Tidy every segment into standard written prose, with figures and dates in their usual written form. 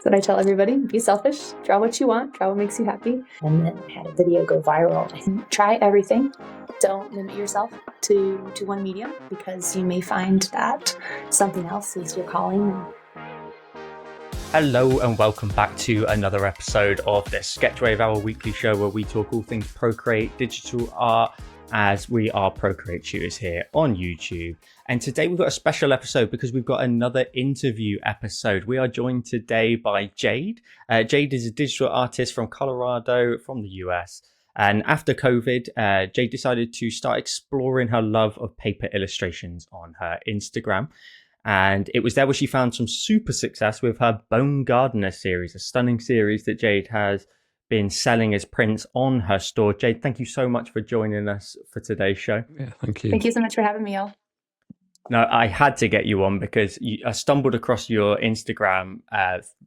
what I tell everybody. Be selfish, draw what you want, draw what makes you happy. And then had a video go viral. Try everything. Don't limit yourself to one medium, because you may find that something else is your calling. Hello and welcome back to another episode of the Sketchwave, our weekly show where we talk all things Procreate, digital art, as we are Procreate tutors here on YouTube. And today we've got a special episode because we've got another interview episode. We are joined today by Jade. Jade is a digital artist from Colorado, from the US. And after COVID, Jade decided to start exploring her love of paper illustrations on her Instagram. And it was there where she found some super success with her Bone Gardener series, a stunning series that Jade has been selling as prints on her store. Jade, thank you so much for joining us for today's show. Yeah, thank you. Thank you so much for having me, y'all. No, I had to get you on because I stumbled across your Instagram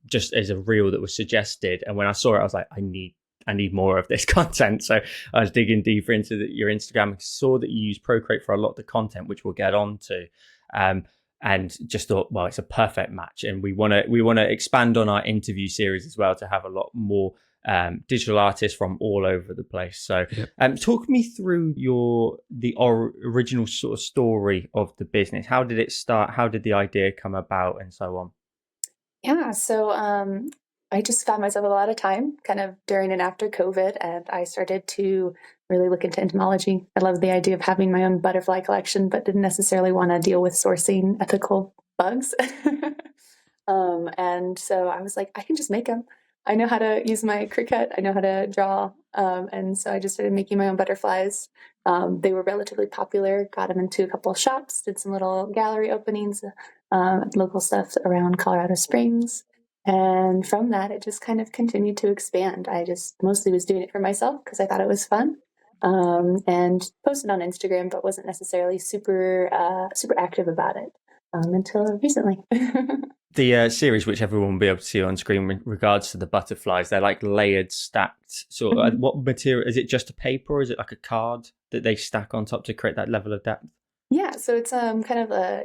just as a reel that was suggested. And when I saw it, I was like, I need more of this content. So I was digging deeper into your Instagram and saw that you use Procreate for a lot of the content, which we'll get on to. And just thought, well, it's a perfect match. And we want to expand on our interview series as well to have a lot more digital artists from all over the place. So talk me through the original sort of story of the business. How did it start? How did the idea come about, and so on? Yeah, so I just found myself a lot of time kind of during and after COVID, and I started to really look into entomology. I love the idea of having my own butterfly collection, but didn't necessarily want to deal with sourcing ethical bugs. And so I was like, I can just make them. I know how to use my Cricut. I know how to draw. And so I just started making my own butterflies. They were relatively popular, got them into a couple of shops, did some little gallery openings, local stuff around Colorado Springs. And from that, it just kind of continued to expand. I just mostly was doing it for myself because I thought it was fun, and posted on Instagram, but wasn't necessarily super active about it until recently. The series, which everyone will be able to see on screen with regards to the butterflies, they're like layered, stacked. So what material, is it just a paper or is it like a card that they stack on top to create that level of depth? Yeah, so it's kind of a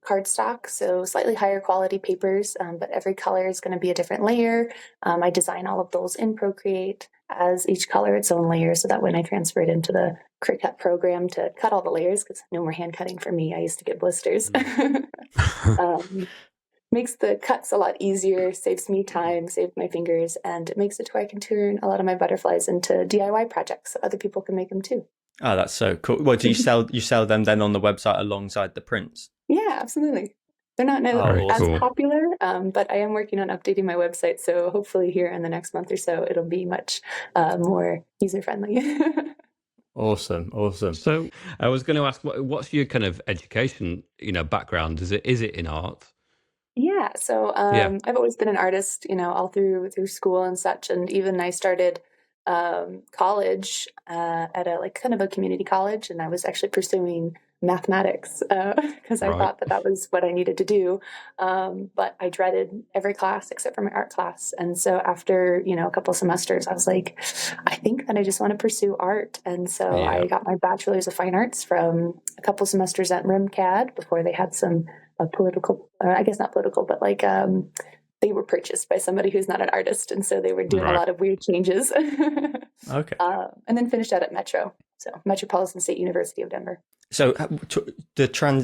cardstock, so slightly higher quality papers, but every color is going to be a different layer. I design all of those in Procreate as each color its own layer, so that when I transfer it into the Cricut program to cut all the layers, because no more hand cutting for me, I used to get blisters. Makes the cuts a lot easier, saves me time, saves my fingers, and it makes it to where I can turn a lot of my butterflies into DIY projects so other people can make them too. Oh, that's so cool. Well, do you sell them then on the website alongside the prints? Yeah, absolutely. They're not as popular, but I am working on updating my website. So hopefully here in the next month or so, it'll be much more user-friendly. Awesome. So I was going to ask, what's your kind of education, background? Is it in art? Yeah, so I've always been an artist, all through school and such, and even I started college at a kind of a community college, and I was actually pursuing mathematics because I thought that was what I needed to do, but I dreaded every class except for my art class. And so after a couple semesters, I was like, I think that I just want to pursue art. And so I got my bachelor's of fine arts from a couple semesters at RimCAD before they had some political, I guess not political, but they were purchased by somebody who's not an artist, and so they were doing a lot of weird changes. Okay. And then finished out at Metropolitan State University of Denver. So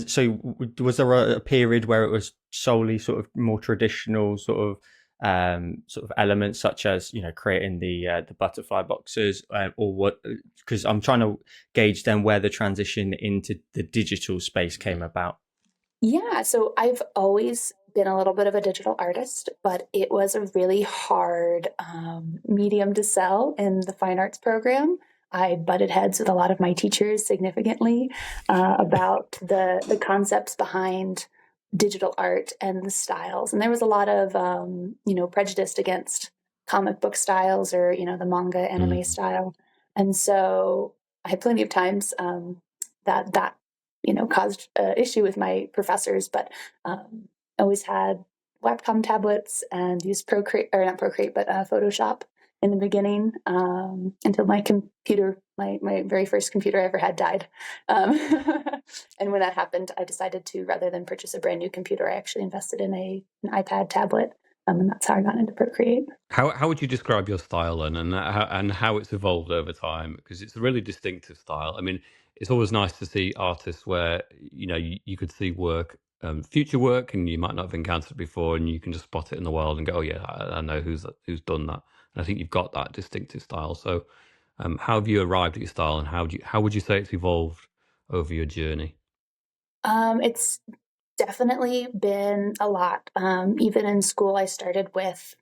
So was there a period where it was solely sort of more traditional sort of elements, such as creating the butterfly boxes, or what? Because I'm trying to gauge then where the transition into the digital space came about. Yeah, so I've always been a little bit of a digital artist, but it was a really hard medium to sell in the fine arts program. I butted heads with a lot of my teachers significantly about the concepts behind digital art and the styles. And there was a lot of, prejudice against comic book styles or, the manga anime style. And so I had plenty of times that caused issue with my professors, but always had Wacom tablets and used Photoshop in the beginning until my computer, my very first computer I ever had died. And when that happened, I decided to, rather than purchase a brand new computer, I actually invested in an iPad tablet And that's how I got into Procreate. How would you describe your style then, and how it's evolved over time? Because it's a really distinctive style. I mean, it's always nice to see artists where you could see work, future work, and you might not have encountered it before, and you can just spot it in the world and go, "Oh yeah, I know who's done that." And I think you've got that distinctive style. So, how have you arrived at your style, and how would you say it's evolved over your journey? It's definitely been a lot. Even in school, I started with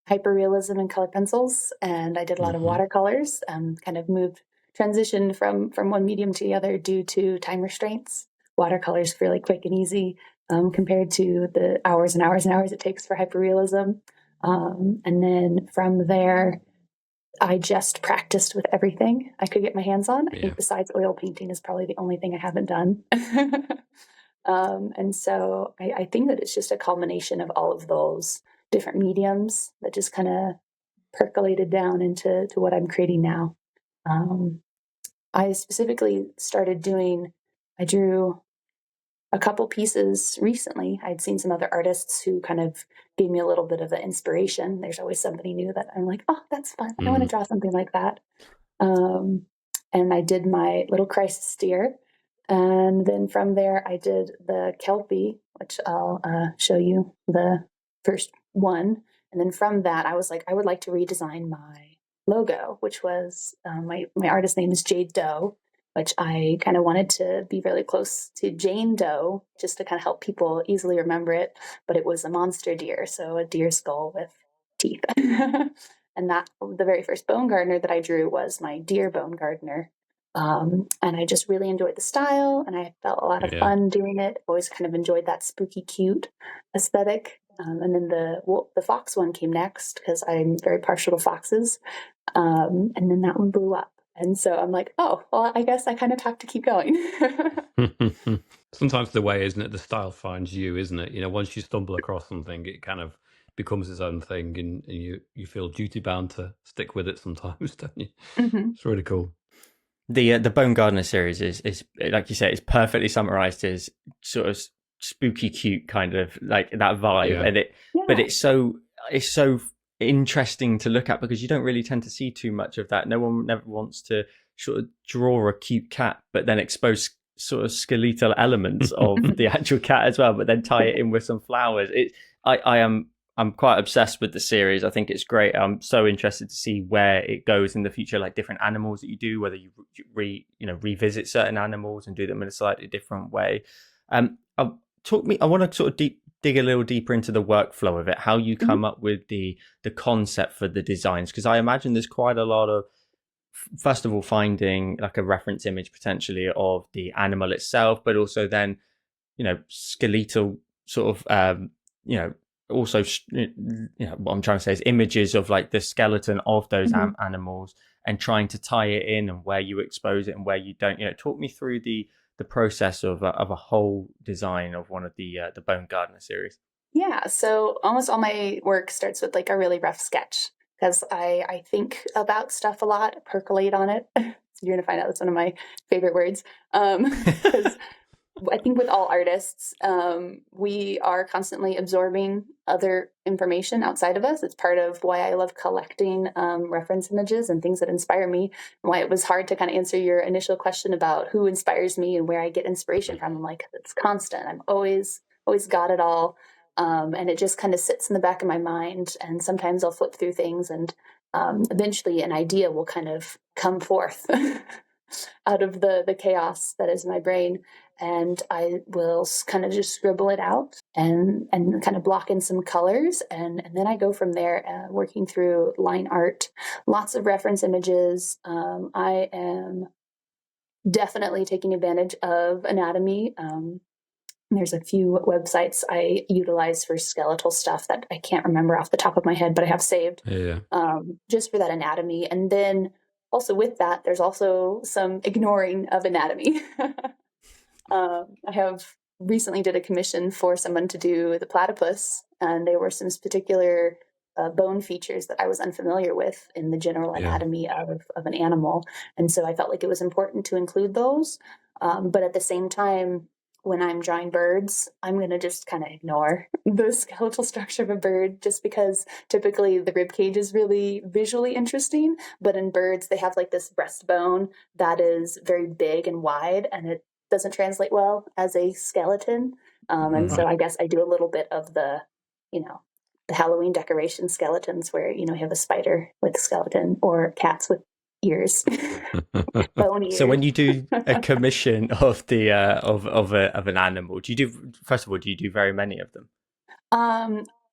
hyperrealism and color pencils, and I did a lot of Hmm. watercolors. Kind of transitioned from one medium to the other due to time restraints. Watercolors fairly quick and easy compared to the hours and hours and hours it takes for hyperrealism. And then from there, I just practiced with everything I could get my hands on. I Yeah, think besides oil painting is probably the only thing I haven't done. And so I think that it's just a culmination of all of those different mediums that just kind of percolated down into what I'm creating now. Um, I specifically started I drew a couple pieces recently. I'd seen some other artists who kind of gave me a little bit of an inspiration. There's always somebody new that I'm like, oh, that's fun. I want to mm, draw something like that. Um, and I did my little crisis steer. And then from there, I did the Kelpie, which I'll show you the first one. And then from that, I was like, I would like to redesign my logo, which was my artist name is Jade Doe, which I kind of wanted to be really close to Jane Doe, just to kind of help people easily remember it. But it was a monster deer, so a deer skull with teeth. And that the very first bone gardener that I drew was my deer bone gardener. And I just really enjoyed the style, and I felt a lot of yeah. fun doing it. Always kind of enjoyed that spooky, cute aesthetic. And then the fox one came next because I'm very partial to foxes. And then that one blew up. And so I'm like, oh, well, I guess I kind of have to keep going. Sometimes the way, isn't it? The style finds you, isn't it? Once you stumble across something, it kind of becomes its own thing, and you feel duty bound to stick with it sometimes, don't you? Hmm. It's really cool. The Bone Gardener series is like you said, it's perfectly summarized as sort of spooky, cute kind of like that vibe, Yeah. and but Yeah. it's so interesting to look at because you don't really tend to see too much of that. No one never wants to sort of draw a cute cat, but then expose sort of skeletal elements of the actual cat as well, but then tie it in with some flowers. I'm quite obsessed with the series. I think it's great. I'm so interested to see where it goes in the future, like different animals that you do, whether you revisit certain animals and do them in a slightly different way. I want to sort of dig a little deeper into the workflow of it, how you Hmm. come up with the concept for the designs, because I imagine there's quite a lot of, first of all, finding like a reference image potentially of the animal itself, but also then skeletal sort of also what I'm trying to say is images of like the skeleton of those Hmm. animals, and trying to tie it in and where you expose it and where you don't. Talk me through the process of a whole design of one of the Bone Gardener series. Yeah, so almost all my work starts with like a really rough sketch because I think about stuff a lot, percolate on it. So you're gonna find out that's one of my favorite words. Because I think with all artists, we are constantly absorbing other information outside of us. It's part of why I love collecting reference images and things that inspire me. Why it was hard to kind of answer your initial question about who inspires me and where I get inspiration from. I'm like, it's constant. I'm always got it all. And it just kind of sits in the back of my mind. And sometimes I'll flip through things, and eventually an idea will kind of come forth out of the chaos that is my brain, and I will kind of just scribble it out and kind of block in some colors, and then I go from there, working through line art, lots of reference images. I am definitely taking advantage of anatomy. There's a few websites I utilize for skeletal stuff that I can't remember off the top of my head, but I have saved Yeah. just for that anatomy. And then also with that, there's also some ignoring of anatomy. I have recently did a commission for someone to do the platypus, and there were some particular bone features that I was unfamiliar with in the general Yeah. anatomy of an animal. And so I felt like it was important to include those. But at the same time, when I'm drawing birds, I'm going to just kind of ignore the skeletal structure of a bird just because typically the rib cage is really visually interesting. But in birds, they have like this breastbone that is very big and wide, and it doesn't translate well as a skeleton. And so Right. I guess I do a little bit of the, the Halloween decoration skeletons where, you have a spider with a skeleton or cats with ears, bone So ears. when you do a commission of the of an animal, do you do first of all, do you do very many of them?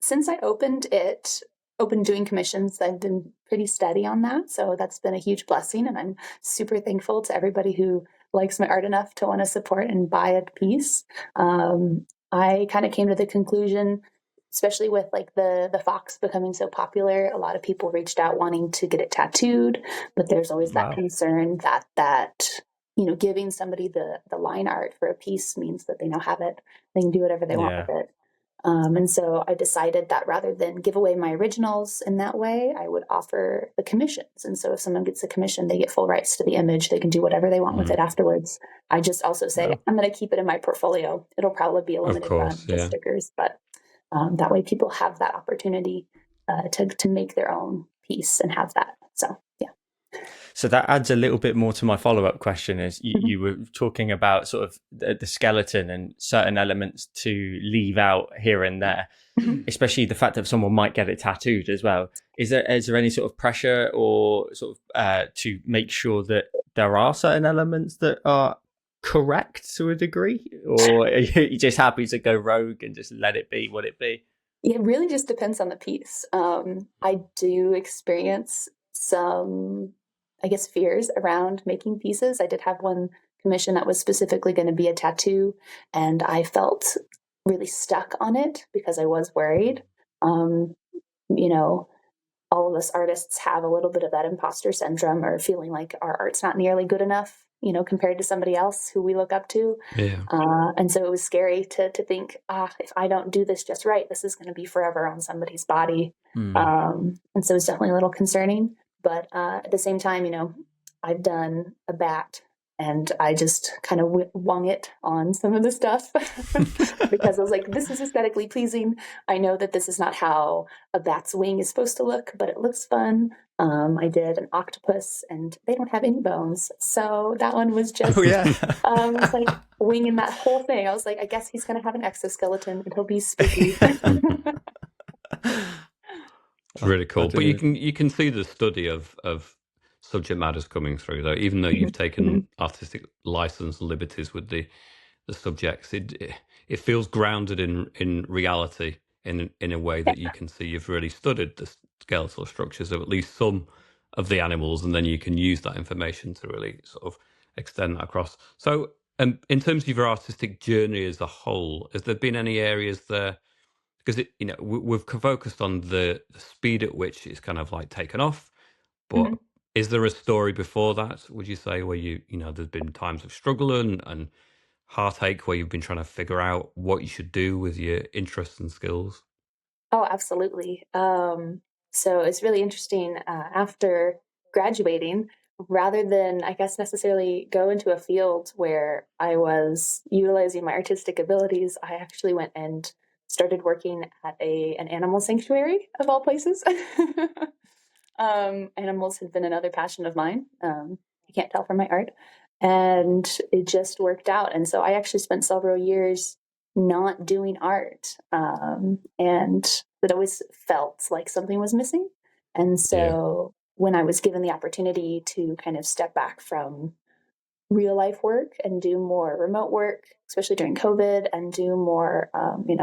Since I opened doing commissions, I've been pretty steady on that. So that's been a huge blessing. And I'm super thankful to everybody who likes my art enough to want to support and buy a piece. I kind of came to the conclusion, especially with like the fox becoming so popular, a lot of people reached out wanting to get it tattooed, but there's always that Wow. concern that giving somebody the line art for a piece means that they now have it. They can do whatever they want Yeah. with it. And so I decided that rather than give away my originals in that way, I would offer the commissions. And so if someone gets a commission, they get full rights to the image. They can do whatever they want with it afterwards. I just also say, Wow. I'm going to keep it in my portfolio. It'll probably be a Of limited run, course, just yeah. stickers, but that way people have that opportunity to make their own piece and have that. So, yeah. So that adds a little bit more to my follow-up question is you were talking about sort of the skeleton and certain elements to leave out here and there, Mhm. especially the fact that someone might get it tattooed as well. Is there any sort of pressure or sort of to make sure that there are certain elements that are correct to a degree, or are you just happy to go rogue and just let it be what it be? It really just depends on the piece. I do experience some, I guess, fears around making pieces. I did have one commission that was specifically going to be a tattoo, and I felt really stuck on it because I was worried. Um, you know, all of us artists have a little bit of that imposter syndrome or feeling like our art's not nearly good enough, compared to somebody else who we look up to. Yeah. And so it was scary to think, if I don't do this just right, this is going to be forever on somebody's body. Hmm. And so it's definitely a little concerning. But at the same time, I've done a bat and I just kind of wung it on some of the stuff because I was like, this is aesthetically pleasing. I know that this is not how a bat's wing is supposed to look, but it looks fun. I did an octopus and they don't have any bones. So that one was Oh just, yeah. was like winging that whole thing. I was like, I guess he's going to have an exoskeleton and he'll be spooky. It's really I cool. But you didn't. can see the study of subject matters coming through though, even though you've taken Mhm. artistic license and liberties with the subjects, it feels grounded in reality in a way that you can see you've really studied the skeletal structures of at least some of the animals, and then you can use that information to really sort of extend that across. So, in terms of your artistic journey as a whole, has there been any areas there? Because we've focused on the speed at which it's kind of like taken off, but Mhm. is there a story before that, would you say, where there's been times of struggle and heartache where you've been trying to figure out what you should do with your interests and skills? Oh, absolutely. So it's really interesting. After graduating, rather than, I guess, necessarily go into a field where I was utilizing my artistic abilities, I actually went and started working at an animal sanctuary of all places. Animals had been another passion of mine. You can't tell from my art. And it just worked out. And so I actually spent several years not doing art. And it always felt like something was missing. And Yeah, so when I was given the opportunity to kind of step back from real life work and do more remote work, especially during COVID, and do more,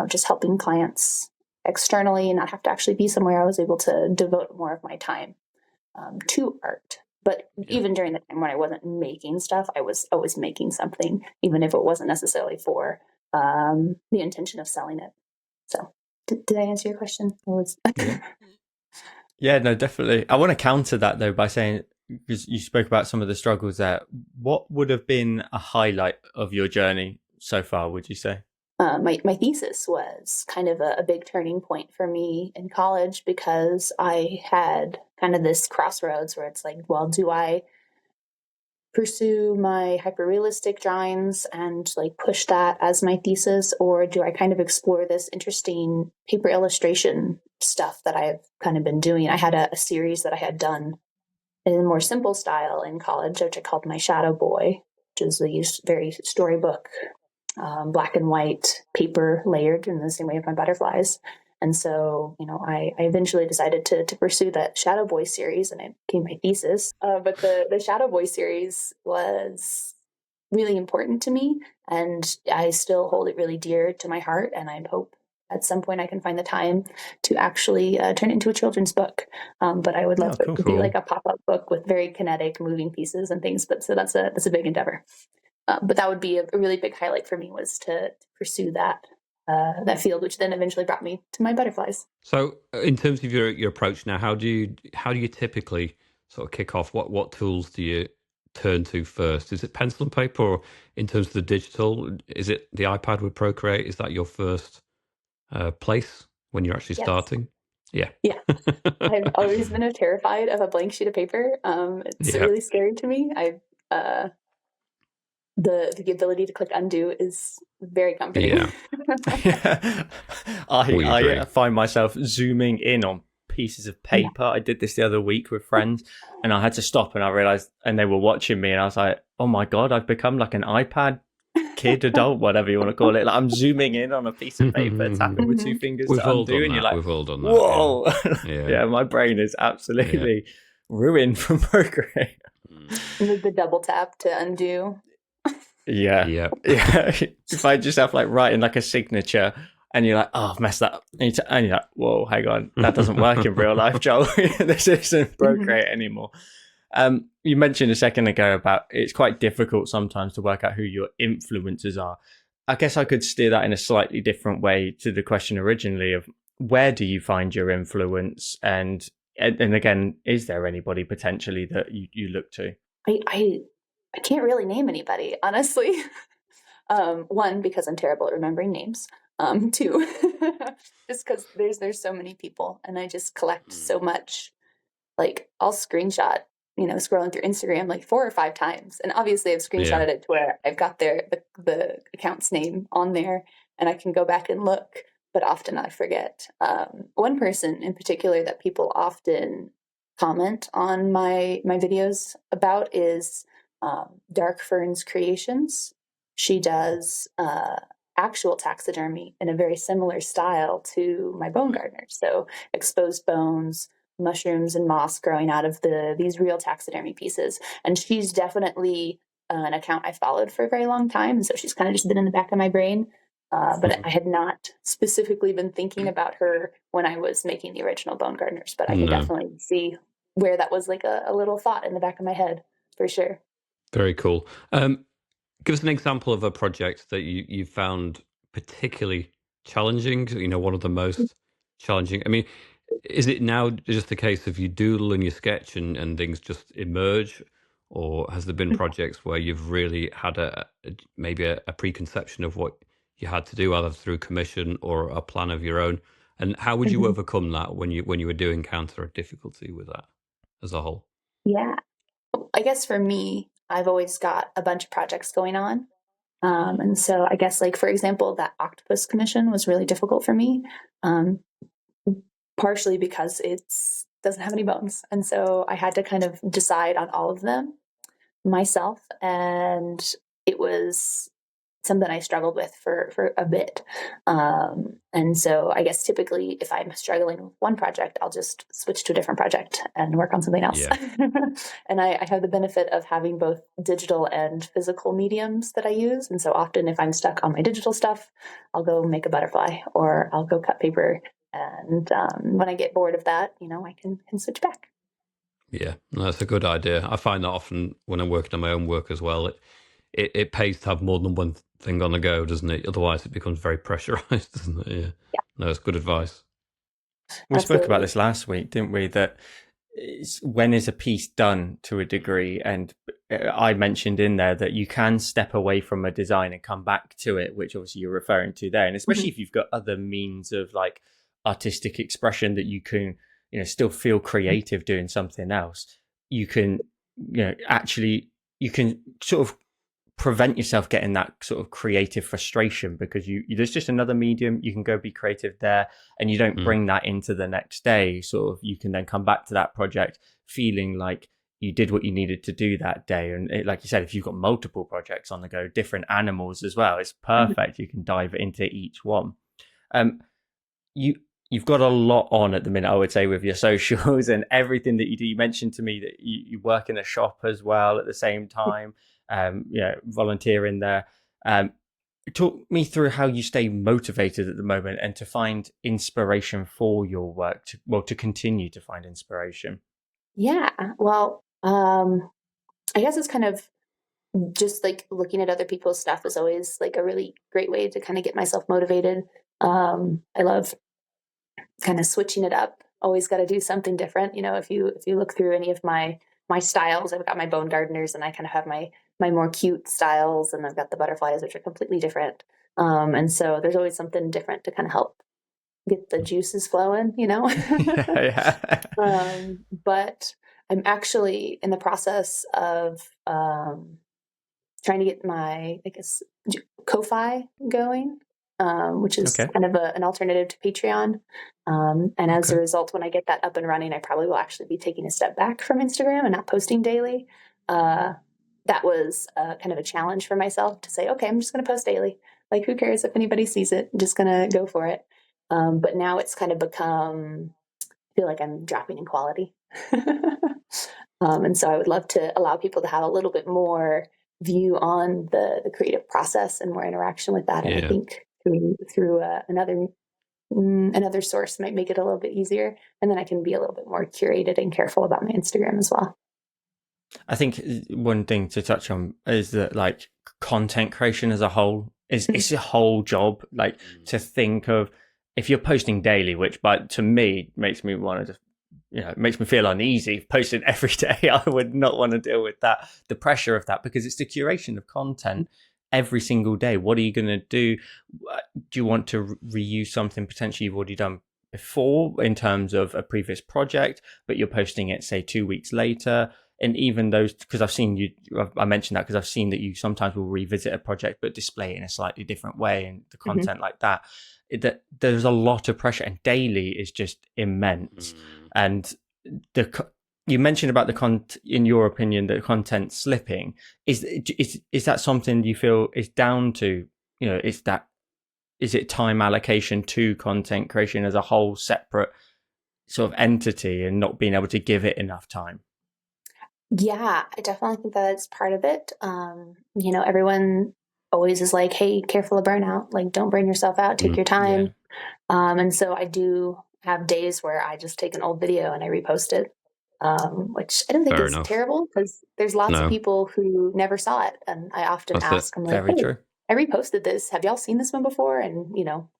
just helping clients externally and not have to actually be somewhere, I was able to devote more of my time to art. But yeah. even during the time when I wasn't making stuff, I was always making something, even if it wasn't necessarily for the intention of selling it. So, did I answer your question? Or was Yeah. Yeah, no, definitely. I want to counter that though by saying, because you spoke about some of the struggles there, what would have been a highlight of your journey so far, would you say? my thesis was kind of a big turning point for me in college because I had kind of this crossroads where it's like, well, do I pursue my hyperrealistic drawings and like push that as my thesis, or do I kind of explore this interesting paper illustration stuff that I've kind of been doing? I had a series that I had done in a more simple style in college, which I called my Shadow Boy, which is the very storybook, black and white paper layered in the same way of my butterflies. And so, I eventually decided to pursue that Shadow Boy series, and it became my thesis. But the Shadow Boy series was really important to me, and I still hold it really dear to my heart. And I hope at some point I can find the time to actually turn it into a children's book. But I would love it to be like a pop-up book with very kinetic, moving pieces and things. But so that's a big endeavor. But that would be a really big highlight for me, was to pursue that field, which then eventually brought me to my butterflies. So, in terms of your approach now, how do you typically sort of kick off? What tools do you turn to first? Is it pencil and paper, or in terms of the digital, is it the iPad with Procreate? Is that your first place when you're actually starting? Yeah. Yeah. I've always been terrified of a blank sheet of paper. It's really scary to me. The ability to click undo is very comforting. Yeah. I find myself zooming in on pieces of paper. I did this the other week with friends, and I had to stop, and I realized, and they were watching me, and I was like, oh my God, I've become like an iPad kid, adult, whatever you want to call it. Like, I'm zooming in on a piece of paper, tapping with two fingers to undo, and you're like, we've all done that. Whoa. Yeah, my brain is absolutely ruined from Procreate. The double tap to undo. Yeah. If I just have like writing like a signature, and you're like, oh, I've messed that up, and you're like, whoa, hang on, that doesn't work in real life, Joel. This isn't Procreate anymore. You mentioned a second ago about it's quite difficult sometimes to work out who your influencers are. I guess I could steer that in a slightly different way to the question originally of where do you find your influence, and again, is there anybody potentially that you look to? I can't really name anybody, honestly. One, because I'm terrible at remembering names. Two, just because there's so many people, and I just collect so much. Like, I'll screenshot, scrolling through Instagram like 4 or 5 times, and obviously I've screenshotted it to where I've got the account's name on there, and I can go back and look. But often I forget. One person in particular that people often comment on my videos about is Dark Ferns Creations. She does actual taxidermy in a very similar style to my bone gardeners. So exposed bones, mushrooms, and moss growing out of these real taxidermy pieces. And she's definitely an account I followed for a very long time. And so she's kind of just been in the back of my brain. But I had not specifically been thinking about her when I was making the original bone gardeners. But I can definitely see where that was like a little thought in the back of my head, for sure. Very cool. Give us an example of a project that you found particularly challenging, one of the most challenging. I mean, is it now just a case of you doodle and you sketch and things just emerge? Or has there been projects where you've really had maybe a preconception of what you had to do, either through commission or a plan of your own? And how would you overcome that when you do encounter a difficulty with that as a whole? Yeah. I guess for me, I've always got a bunch of projects going on. And so I guess, like, for example, that octopus commission was really difficult for me, partially because it doesn't have any bones. And so I had to kind of decide on all of them myself. And it was something I struggled with for a bit. And so I guess typically if I'm struggling with one project, I'll just switch to a different project and work on something else. And I have the benefit of having both digital and physical mediums that I use. And so often if I'm stuck on my digital stuff, I'll go make a butterfly or I'll go cut paper. And when I get bored of that, I can switch back. Yeah, that's a good idea. I find that often when I'm working on my own work as well, it pays to have more than one thing on the go, doesn't it? Otherwise, it becomes very pressurized, doesn't it? Yeah. No, it's good advice. We spoke about this last week, didn't we? That when is a piece done to a degree? And I mentioned in there that you can step away from a design and come back to it, which obviously you're referring to there. And especially if you've got other means of like artistic expression that you can, still feel creative doing something else. You can, actually you can sort of prevent yourself getting that sort of creative frustration, because there's just another medium, you can go be creative there, and you don't bring that into the next day. Sort of, you can then come back to that project feeling like you did what you needed to do that day. And like you said, if you've got multiple projects on the go, different animals as well, it's perfect. You can dive into each one. um you've got a lot on at the minute, I would say, with your socials and everything that you do. You mentioned to me that you work in a shop as well at the same time, volunteering there. Talk me through how you stay motivated at the moment and to find inspiration for your work, to continue to find inspiration. Yeah. Well, I guess it's kind of just like looking at other people's stuff is always like a really great way to kind of get myself motivated. I love kind of switching it up. Always got to do something different. If you look through any of my styles, I've got my bone gardeners, and I kind of have my more cute styles, and I've got the butterflies, which are completely different. And so there's always something different to kind of help get the juices flowing. Yeah. But I'm actually in the process of trying to get my, I guess, Ko-fi going, which is Okay. kind of an alternative to Patreon. And as a result, when I get that up and running, I probably will actually be taking a step back from Instagram and not posting daily. That was kind of a challenge for myself to say, okay, I'm just going to post daily. Like, who cares if anybody sees it? I'm just going to go for it. But now it's kind of become, I feel like I'm dropping in quality. And so I would love to allow people to have a little bit more view on the creative process and more interaction with that. And I think through another source might make it a little bit easier. And then I can be a little bit more curated and careful about my Instagram as well. I think one thing to touch on is that, like, content creation as a whole it's a whole job. Like, to think of, if you're posting daily, which to me makes me want to just, it makes me feel uneasy posting every day. I would not want to deal with that, the pressure of that, because it's the curation of content every single day. What are you going to do? Do you want to reuse something potentially you've already done before in terms of a previous project, but you're posting it, say, 2 weeks later? And even those, because I mentioned that because I've seen that you sometimes will revisit a project but display it in a slightly different way, and the content like that, that there's a lot of pressure, and daily is just immense. And you mentioned about in your opinion, the content slipping. Is that something you feel is down to, is it time allocation to content creation as a whole separate sort of entity, and not being able to give it enough time? Yeah, I definitely think that is part of it. Everyone always is like, hey, careful of burnout. Like, don't burn yourself out. Take your time. And so I do have days where I just take an old video and I repost it, which I don't think is terrible, because there's lots of people who never saw it. And I often ask, I'm like, Very hey, true. I reposted this. Have y'all seen this one before? And,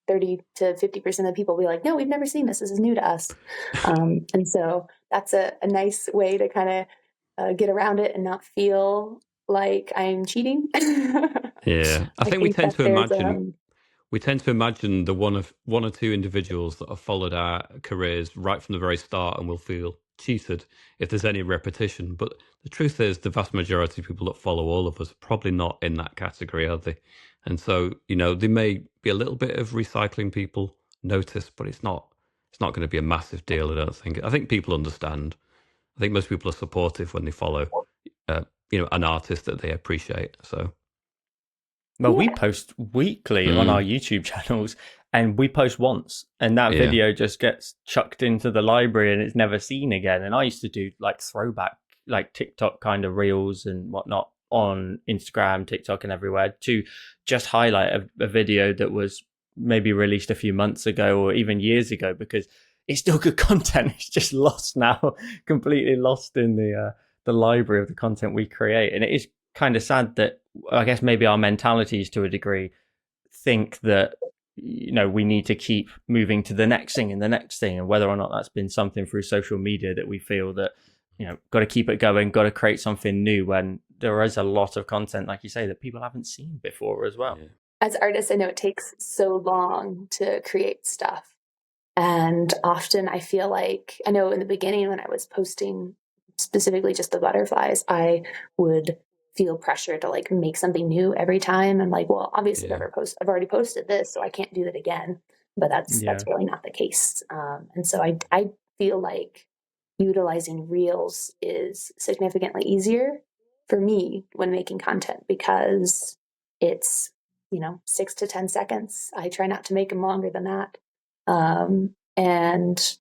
30 to 50% of the people will be like, no, we've never seen this. This is new to us. And so that's a nice way to kind of get around it and not feel like I'm cheating. I think we tend to imagine the one or two individuals that have followed our careers right from the very start and will feel cheated if there's any repetition. But the truth is, the vast majority of people that follow all of us are probably not in that category, are they? And so, there may be a little bit of recycling people notice, but it's not going to be a massive deal, I don't think. I think people understand. I think most people are supportive when they follow, an artist that they appreciate. So, well, we post weekly on our YouTube channels, and we post once, and that video just gets chucked into the library and it's never seen again. And I used to do like throwback, like TikTok kind of reels and whatnot on Instagram, TikTok, and everywhere, to just highlight a video that was maybe released a few months ago or even years ago, because it's still good content. It's just lost now, completely lost in the library of the content we create. And it is kind of sad that, I guess, maybe our mentalities to a degree think that, we need to keep moving to the next thing and the next thing, and whether or not that's been something through social media that we feel that, got to keep it going, got to create something new, when there is a lot of content, like you say, that people haven't seen before as well. As artists, I know it takes so long to create stuff. And often I feel like, I know in the beginning when I was posting specifically just the butterflies, I would feel pressure to like make something new every time. I'm like, well, obviously Yeah. I've already posted this, so I can't do that again. But that's Yeah. really not the case. And so I feel like utilizing reels is significantly easier for me when making content because it's 6 to 10 seconds. I try not to make them longer than that. And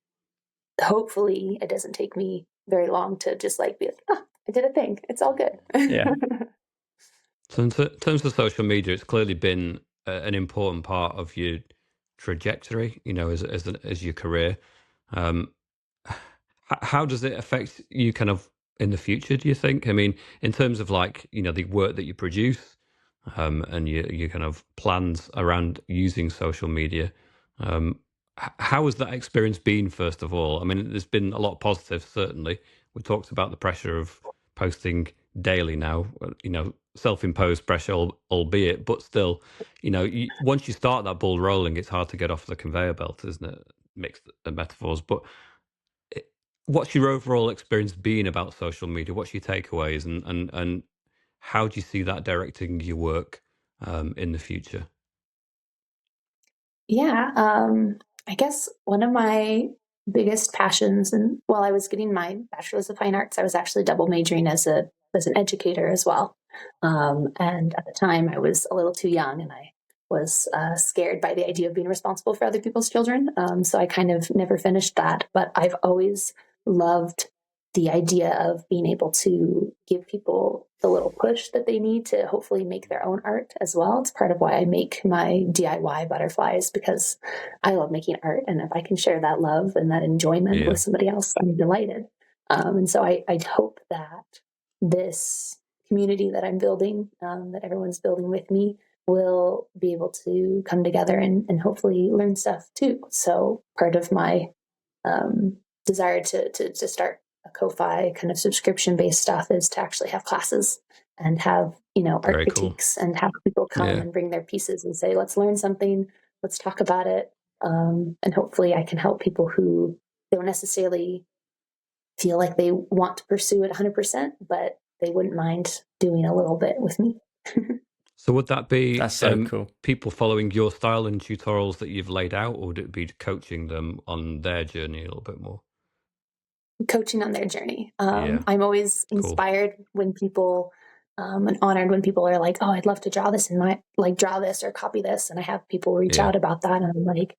hopefully it doesn't take me very long to just like be like, oh, I did a thing. It's all good. Yeah. So in terms of social media, it's clearly been an important part of your trajectory, as your career. Um, how does it affect you kind of in the future, do you think? I mean, in terms of like, the work that you produce, and your kind of plans around using social media, how has that experience been, first of all? I mean, there's been a lot of positives, certainly. We talked about the pressure of posting daily now, self-imposed pressure, albeit, but still, once you start that ball rolling, it's hard to get off the conveyor belt, isn't it? Mixed metaphors, but what's your overall experience been about social media? What's your takeaways, and how do you see that directing your work in the future? Yeah, I guess one of my biggest passions, and while I was getting my bachelor's of fine arts, I was actually double majoring as an educator as well. And at the time, I was a little too young, and I was scared by the idea of being responsible for other people's children. So I kind of never finished that. But I've always loved the idea of being able to give people the little push that they need to hopefully make their own art as well. It's part of why I make my DIY butterflies, because I love making art. And if I can share that love and that enjoyment Yeah, with somebody else, I'm delighted. And so I hope that this community that I'm building, that everyone's building with me, will be able to come together and hopefully learn stuff too. So part of my desire to start a Ko-Fi kind of subscription based stuff is to actually have classes and have art very cool. critiques and have people come Yeah. and bring their pieces and say, let's learn something, let's talk about it, and hopefully I can help people who don't necessarily feel like they want to pursue it 100%, but they wouldn't mind doing a little bit with me. So would that be That's so cool. people following your style and tutorials that you've laid out, or would it be coaching them on their journey a little bit more? Coaching on their journey. Yeah, I'm always cool. inspired when people, and honored when people are like, "Oh, I'd love to draw this in my draw this or copy this," and I have people reach Yeah, out about that, and I'm like,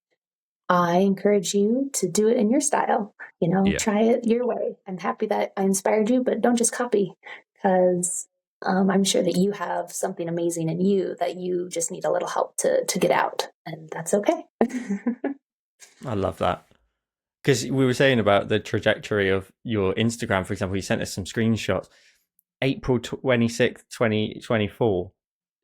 I encourage you to do it in your style. yeah. Try it your way. I'm happy that I inspired you, but don't just copy, because I'm sure that you have something amazing in you that you just need a little help to get out, and that's okay. I love that. Because we were saying about the trajectory of your Instagram, for example, you sent us some screenshots. April 26th, 2024,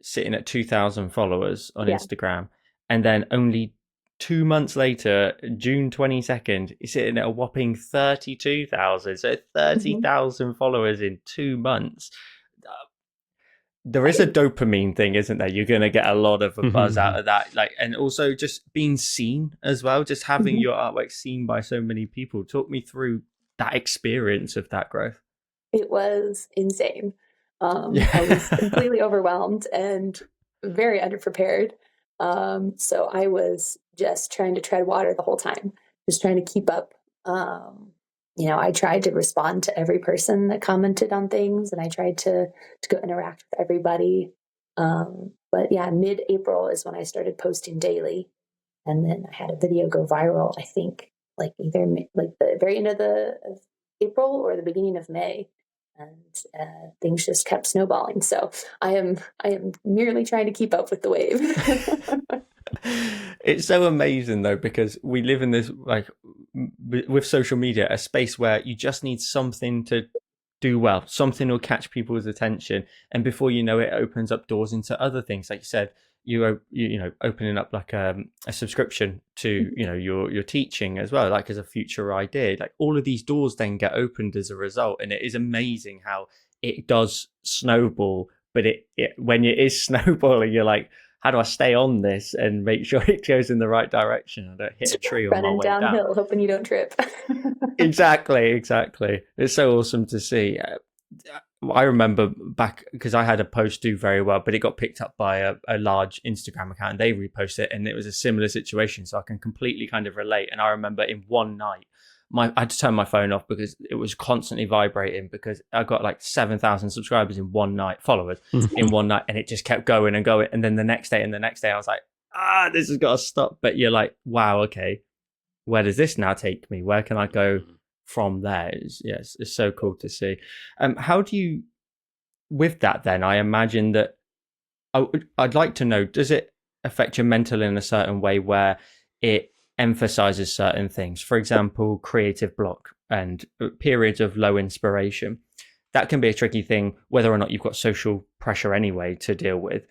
sitting at 2,000 followers on Yeah. Instagram. And then only 2 months later, June 22nd, you're sitting at a whopping 32,000. So Mhm. 30,000 followers in 2 months. There is a dopamine thing, isn't there? You're going to get a lot of a buzz out of that. And also just being seen as well, just having Mhm. your artwork seen by so many people. Talk me through that experience of that growth. It was insane. I was Yeah. completely overwhelmed and very underprepared. So I was just trying to tread water the whole time, just trying to keep up. I tried to respond to every person that commented on things, and I tried to go interact with everybody. But yeah, mid-April is when I started posting daily, and then I had a video go viral. I think like either like the very end of April or the beginning of May, and things just kept snowballing. So I am merely trying to keep up with the wave. It's so amazing though, because we live in this with social media, a space where you just need something to do well, something will catch people's attention, and before you know it, it opens up doors into other things. Like you said, opening up like a subscription to your teaching as well, like as a future idea. Like all of these doors then get opened as a result, and it is amazing how it does snowball. But it when it is snowballing, you're like, how do I stay on this and make sure it goes in the right direction? I don't hit a tree on my Running way down. downhill, hoping you don't trip. Exactly. It's so awesome to see. I remember back, because I had a post do very well, but it got picked up by a large Instagram account and they reposted it, and it was a similar situation. So I can completely kind of relate. And I remember in one night, I had to turn my phone off because it was constantly vibrating, because I got like 7,000 subscribers in one night, followers in one night, and it just kept going and going. And then the next day and the next day, I was like, this has got to stop. But you're like, wow, okay, where does this now take me? Where can I go from there? It's so cool to see. How do you, with that then, I imagine that I'd like to know, does it affect your mental in a certain way where it emphasizes certain things? For example, creative block and periods of low inspiration. That can be a tricky thing, whether or not you've got social pressure anyway to deal with.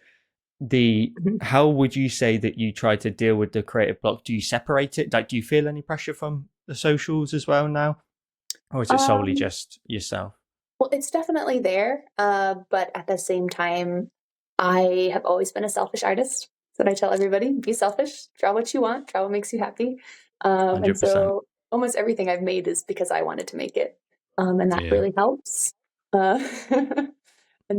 How would you say that you try to deal with the creative block? Do you separate it? Like, do you feel any pressure from the socials as well now? Or is it solely just yourself? Well, it's definitely there. But at the same time, I have always been a selfish artist. That's what I tell everybody: be selfish, draw what you want, draw what makes you happy. And 100%. so almost everything I've made is because I wanted to make it. And that really helps. And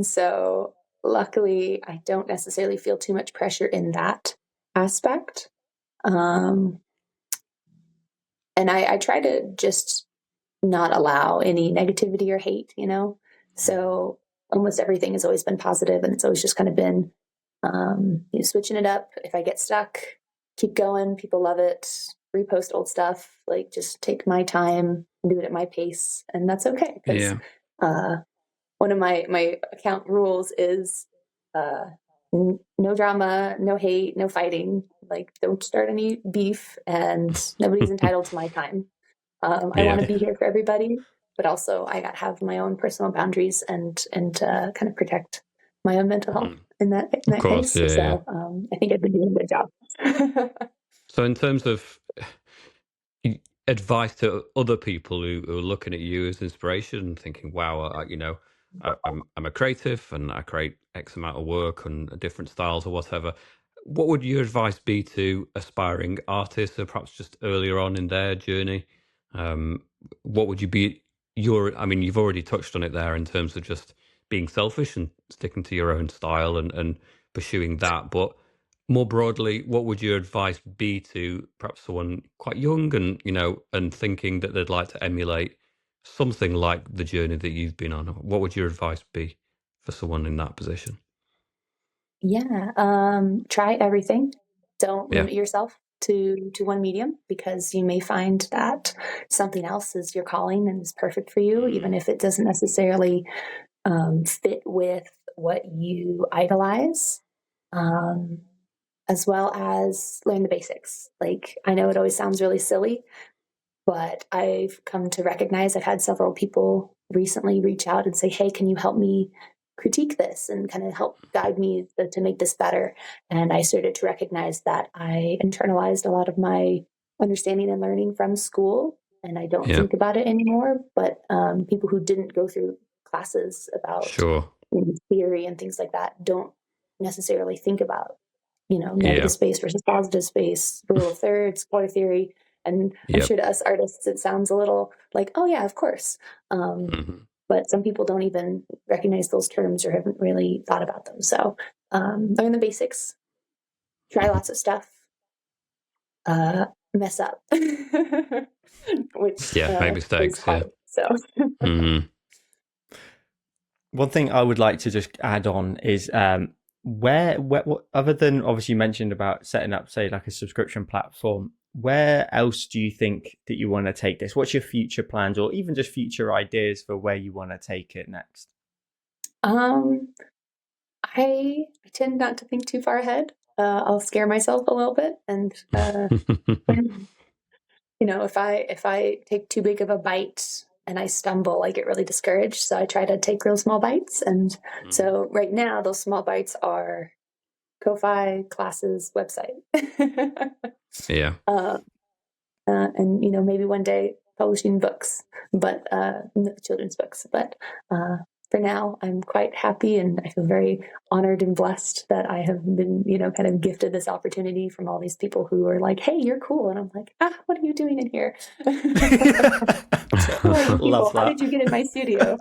so luckily, I don't necessarily feel too much pressure in that aspect. And I try to just not allow any negativity or hate, So almost everything has always been positive, and it's always just kind of been switching it up. If I get stuck, keep going. People love it. Repost old stuff. Like, just take my time and do it at my pace, and that's okay. Because one of my account rules is no drama, no hate, no fighting. Like, don't start any beef, and nobody's entitled to my time. I want to be here for everybody, but also I got to have my own personal boundaries and kind of protect my own mental health in that case. So I think I've been doing a good job. So in terms of advice to other people who are looking at you as inspiration and thinking, wow, I'm a creative and I create X amount of work on different styles or whatever, what would your advice be to aspiring artists, or perhaps just earlier on in their journey? What would you be you've already touched on it there in terms of just being selfish and sticking to your own style and pursuing that. But more broadly, what would your advice be to perhaps someone quite young and thinking that they'd like to emulate something like the journey that you've been on? What would your advice be for someone in that position? Yeah. Try everything. Don't limit yourself to one medium, because you may find that something else is your calling and is perfect for you, even if it doesn't necessarily fit with what you idolize, as well as learn the basics. Like, I know it always sounds really silly, but I've come to recognize, I've had several people recently reach out and say, hey, can you help me critique this and kind of help guide me to make this better? And I started to recognize that I internalized a lot of my understanding and learning from school, and I don't think about it anymore. But people who didn't go through classes about theory and things like that don't necessarily think about, negative space versus positive space, rule of thirds, color theory. And I'm sure to us artists, it sounds a little like, oh yeah, of course. But some people don't even recognize those terms or haven't really thought about them. So learn the basics, try lots of stuff, mess up, which make mistakes. So. One thing I would like to just add on is where other than obviously you mentioned about setting up, say, like a subscription platform, where else do you think that you want to take this? What's your future plans, or even just future ideas for where you want to take it next? I tend not to think too far ahead. I'll scare myself a little bit, and if I take too big of a bite and I stumble, I get really discouraged. So I try to take real small bites. And so right now, those small bites are Ko-Fi, classes, website. And maybe one day publishing books, but children's books. But for now, I'm quite happy, and I feel very honored and blessed that I have been, kind of gifted this opportunity from all these people who are like, "Hey, you're cool," and I'm like, what are you doing in here? How did you get in my studio?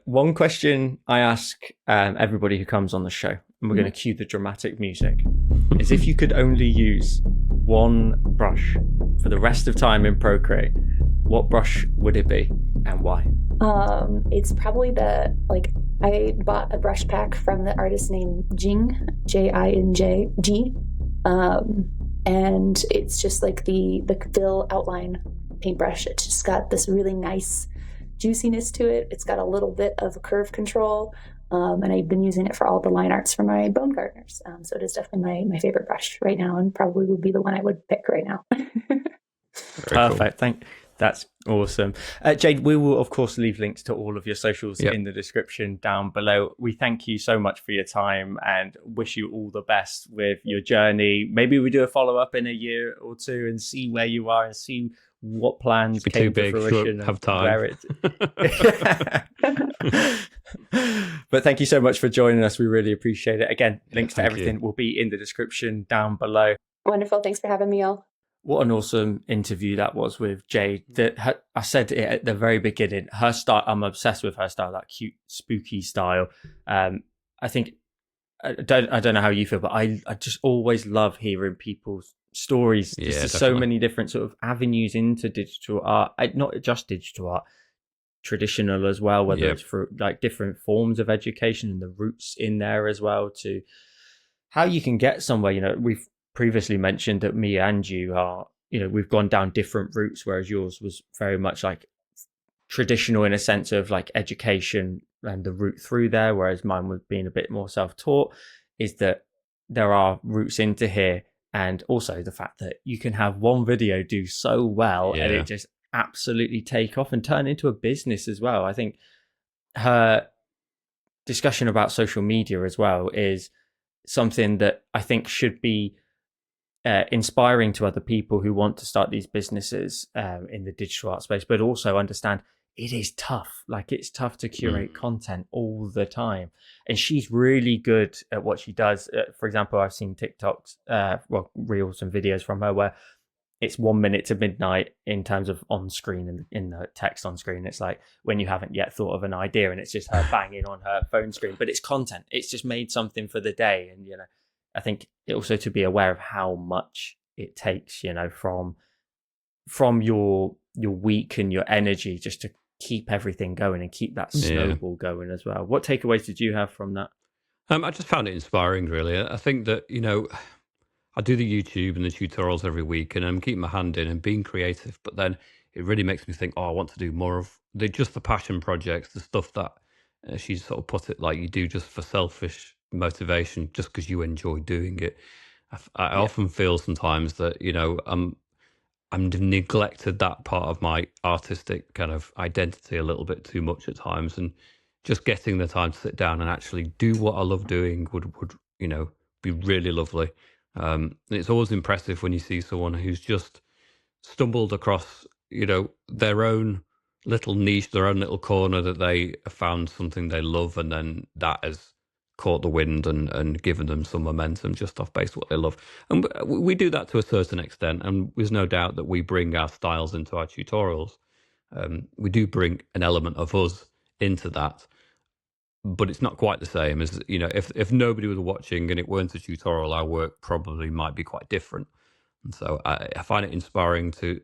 One question I ask everybody who comes on the show, and we're going to cue the dramatic music, is if you could only use one brush for the rest of time in Procreate, what brush would it be and why? It's probably I bought a brush pack from the artist named Jing, Jinj, and it's just like the fill outline paintbrush. It's just got this really nice juiciness to it. It's got a little bit of curve control, and I've been using it for all the line arts for my bone gardeners. So it is definitely my favorite brush right now, and probably would be the one I would pick right now. Perfect. Cool. That's awesome. Jade, we will, of course, leave links to all of your socials in the description down below. We thank you so much for your time and wish you all the best with your journey. Maybe we do a follow-up in a year or two and see where you are and see what plans came to fruition. Have time. But thank you so much for joining us. We really appreciate it. Again, links to everything will be in the description down below. Wonderful. Thanks for having me, all. What an awesome interview that was with Jade. I said it at the very beginning, her style, I'm obsessed with her style, that cute, spooky style. I think, I don't know how you feel, but I just always love hearing people's stories. There's so many different sort of avenues into digital art, not just digital art, traditional as well, whether it's for like different forms of education and the roots in there as well, to how you can get somewhere. We've previously mentioned that me and you are, we've gone down different routes, whereas yours was very much like traditional in a sense of like education and the route through there, whereas mine was being a bit more self-taught. Is that there are routes into here, and also the fact that you can have one video do so well and it just absolutely take off and turn into a business as well. I think her discussion about social media as well is something that I think should be inspiring to other people who want to start these businesses in the digital art space, but also understand it is tough. Like, it's tough to curate content all the time. And she's really good at what she does. For example, I've seen TikToks, reels and videos from her where it's 1 minute to midnight in terms of on screen and in the text on screen. It's like when you haven't yet thought of an idea and it's just her banging on her phone screen, but it's content. It's just made something for the day. And, I think also to be aware of how much it takes, from your week and your energy just to keep everything going and keep that snowball going as well. What takeaways did you have from that? I just found it inspiring, really. I think that, I do the YouTube and the tutorials every week, and I'm keeping my hand in and being creative, but then it really makes me think, I want to do more of the passion projects, the stuff that she sort of put it, like, you do just for selfish motivation, just because you enjoy doing it. I often feel sometimes that, I'm neglected that part of my artistic kind of identity a little bit too much at times, and just getting the time to sit down and actually do what I love doing would be really lovely. And it's always impressive when you see someone who's just stumbled across, their own little niche, their own little corner, that they found something they love, and then that has caught the wind and given them some momentum just off base what they love. And we do that to a certain extent, and there's no doubt that we bring our styles into our tutorials. We do bring an element of us into that, but it's not quite the same as, if nobody was watching and it weren't a tutorial, our work probably might be quite different. And so I find it inspiring to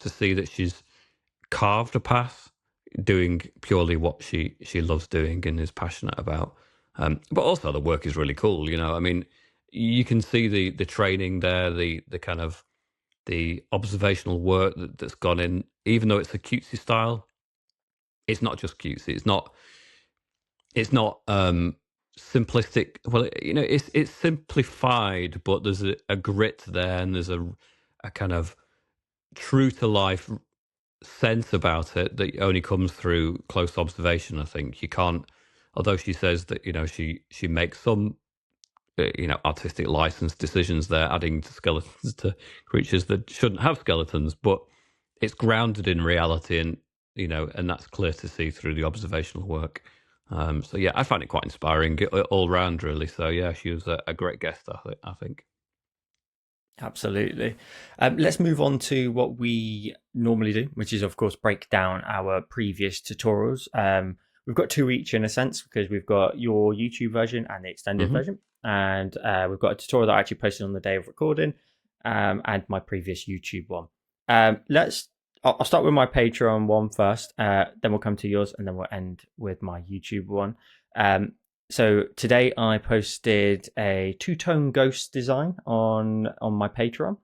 see that she's carved a path doing purely what she loves doing and is passionate about. But also the work is really cool. You can see the training there, the kind of the observational work that's gone in. Even though it's a cutesy style, it's not just cutesy. It's not simplistic. Well, it's simplified, but there's a grit there, and there's a kind of true to life sense about it that only comes through close observation. I think you can't, although she says that she makes some artistic license decisions there, adding to skeletons to creatures that shouldn't have skeletons, but it's grounded in reality, and and that's clear to see through the observational work. So yeah, I find it quite inspiring all round, really. So yeah, she was a great guest, I think. Absolutely. Let's move on to what we normally do, which is, of course, break down our previous tutorials. We've got two each in a sense because we've got your YouTube version and the extended version. And we've got a tutorial that I actually posted on the day of recording and my previous YouTube one. I'll start with my Patreon one first, then we'll come to yours, and then we'll end with my YouTube one. So today I posted a two-tone ghost design on my Patreon.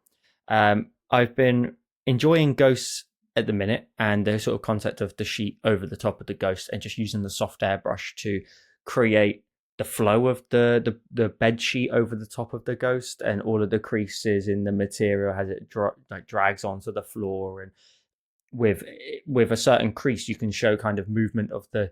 I've been enjoying ghosts at the minute, and the sort of concept of the sheet over the top of the ghost, and just using the soft airbrush to create the flow of the bed sheet over the top of the ghost, and all of the creases in the material as it drags onto the floor, and with a certain crease you can show kind of movement of the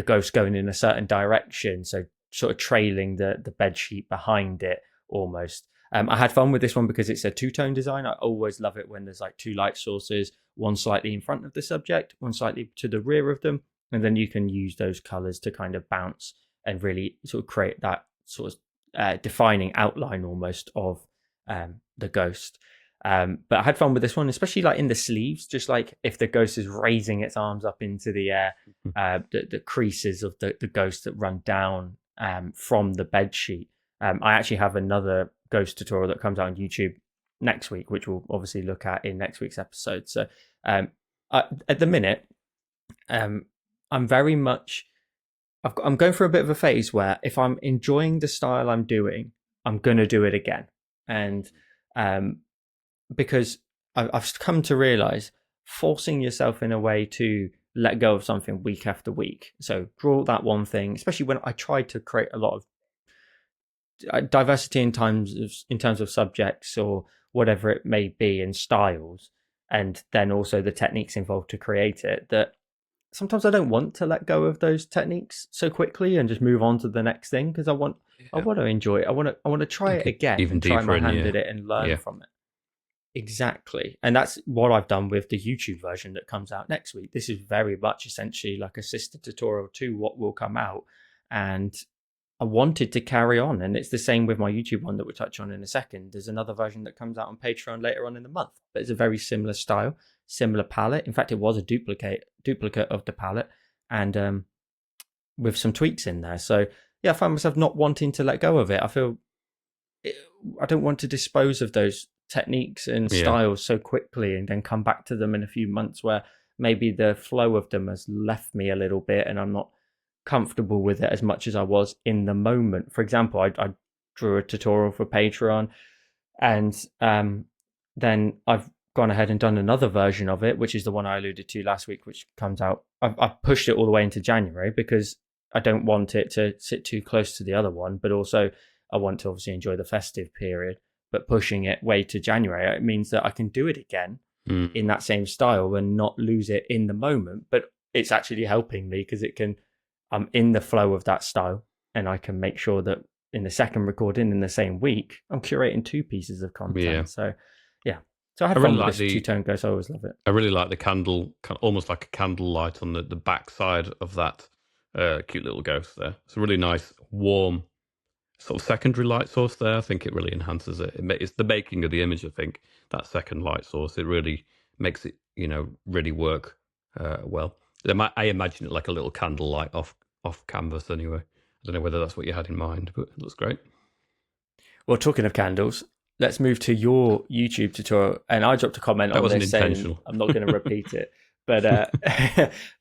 ghost going in a certain direction, so sort of trailing the bed sheet behind it almost. I had fun with this one because it's a two-tone design. I always love it when there's like two light sources, one slightly in front of the subject, one slightly to the rear of them, and then you can use those colors to kind of bounce and really sort of create that sort of defining outline almost of the ghost. But I had fun with this one, especially like in the sleeves, just like if the ghost is raising its arms up into the air, the creases of the ghost that run down from the bed sheet. I actually have another ghost tutorial that comes out on YouTube next week, which we'll obviously look at in next week's episode. So at the minute, I'm very much, I'm going through a bit of a phase where if I'm enjoying the style I'm doing, I'm going to do it again. And because I've come to realize forcing yourself in a way to let go of something week after week. So draw that one thing, especially when I tried to create a lot of diversity in terms of subjects or whatever it may be in styles, and then also the techniques involved to create it, that sometimes I don't want to let go of those techniques so quickly and just move on to the next thing, because I want to enjoy it. I want to try it again, even and try my deeper hand at it and learn from it. Exactly. And that's what I've done with the YouTube version that comes out next week. This is very much essentially like a sister tutorial to what will come out. And I wanted to carry on. And it's the same with my YouTube one that we'll touch on in a second. There's another version that comes out on Patreon later on in the month, but it's a very similar style, similar palette. In fact, it was a duplicate of the palette, and with some tweaks in there. So yeah, I find myself not wanting to let go of it. I don't want to dispose of those techniques and styles so quickly and then come back to them in a few months where maybe the flow of them has left me a little bit and I'm not comfortable with it as much as I was in the moment. For example, I drew a tutorial for Patreon, and then I've gone ahead and done another version of it, which is the one I alluded to last week, which comes out. I've pushed it all the way into January because I don't want it to sit too close to the other one, but also I want to obviously enjoy the festive period. But pushing it way to January, it means that I can do it again in that same style and not lose it in the moment. But it's actually helping me because I'm in the flow of that style, and I can make sure that in the second recording in the same week, I'm curating two pieces of content. Yeah. So I had fun with this two-tone ghost. I always love it. I really like the candle, almost like a candle light on the back side of that cute little ghost there. It's a really nice, warm sort of secondary light source there. I think it really enhances it. It's the making of the image, I think, that second light source. It really makes it, really work well. I imagine it like a little candle light off canvas anyway. I don't know whether that's what you had in mind, but it looks great. Well, talking of candles, let's move to your YouTube tutorial. And I dropped a comment on this saying I'm not going to repeat it, but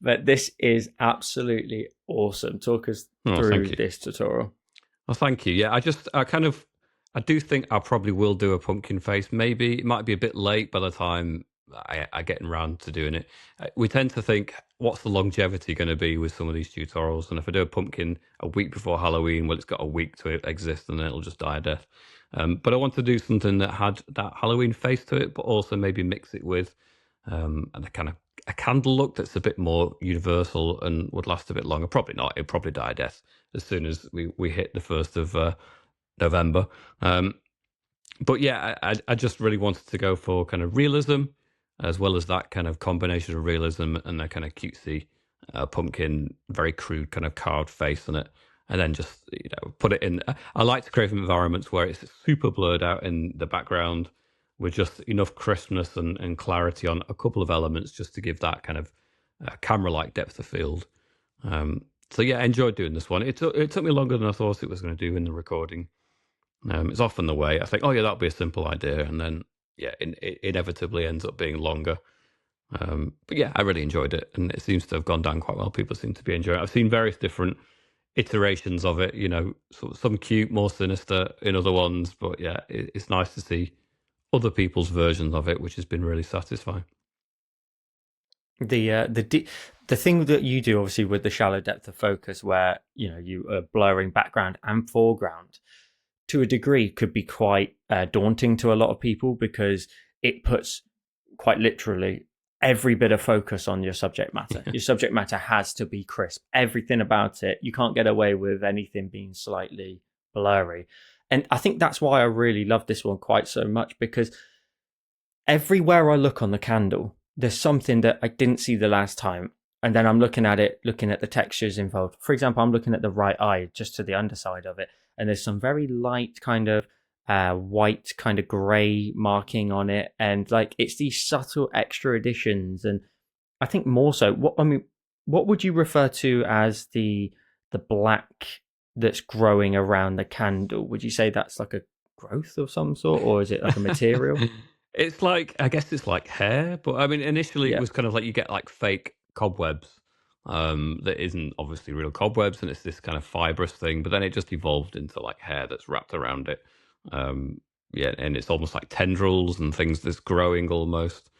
but this is absolutely awesome. Talk us through this tutorial. Well, thank you. Yeah, I do think I probably will do a pumpkin face. Maybe it might be a bit late by the time I get around to doing it. We tend to think, what's the longevity going to be with some of these tutorials? And if I do a pumpkin a week before Halloween, well, it's got a week to exist and then it'll just die a death. But I want to do something that had that Halloween face to it, but also maybe mix it with a kind of a candle look that's a bit more universal and would last a bit longer. Probably not. It'll probably die a death as soon as we hit the 1st of November. But yeah, I just really wanted to go for kind of realism, as well as that kind of combination of realism and a kind of cutesy pumpkin, very crude kind of carved face on it. And then just, put it in. I like to create environments where it's super blurred out in the background, with just enough crispness and clarity on a couple of elements just to give that kind of camera-like depth of field. So yeah, I enjoyed doing this one. It took me longer than I thought it was going to do in the recording. It's often the way. I think, oh yeah, that'll be a simple idea, and then yeah, it inevitably ends up being longer. But yeah, I really enjoyed it, and it seems to have gone down quite well. People seem to be enjoying it. I've seen various different iterations of it, some cute, more sinister in other ones, but yeah, it's nice to see other people's versions of it, which has been really satisfying. The thing that you do, obviously, with the shallow depth of focus, where you are blurring background and foreground, to a degree, could be quite daunting to a lot of people, because it puts, quite literally, every bit of focus on your subject matter. Your subject matter has to be crisp. Everything about it. You can't get away with anything being slightly blurry. And I think that's why I really love this one quite so much, because everywhere I look on the candle, there's something that I didn't see the last time. And then I'm looking at it, looking at the textures involved. For example, I'm looking at the right eye, just to the underside of it. And there's some very light kind of white, kind of grey marking on it. And like, it's these subtle extra additions. And I think more so, what would you refer to as the black that's growing around the candle? Would you say that's like a growth of some sort, or is it like a material? It's like, I guess it's like hair, but I mean, initially it Yeah. was kind of like you get like fake cobwebs that isn't obviously real cobwebs, and it's this kind of fibrous thing, but then it just evolved into like hair that's wrapped around it. Yeah, and it's almost like tendrils and things that's growing almost.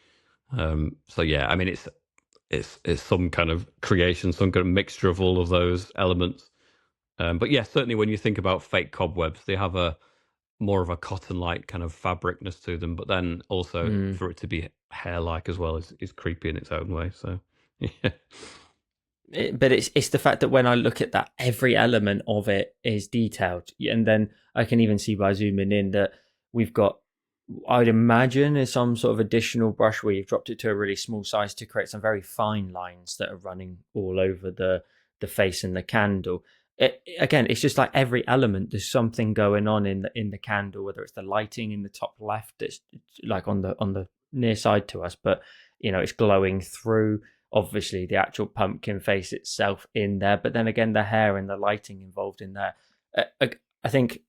So yeah, I mean, it's some kind of creation, some kind of mixture of all of those elements. But yeah, certainly when you think about fake cobwebs, they have a more of a cotton-like kind of fabricness to them, but then also Mm. for it to be hair-like as well is creepy in its own way. So yeah, But it's the fact that when I look at that, every element of it is detailed, and then I can even see by zooming in that we've got, I'd imagine, is some sort of additional brush where you've dropped it to a really small size to create some very fine lines that are running all over the face and the candle. Again, it's just like every element, there's something going on in the candle, whether it's the lighting in the top left, it's like on the near side to us, but it's glowing through. Obviously, the actual pumpkin face itself in there, but then again, the hair and the lighting involved in there. I think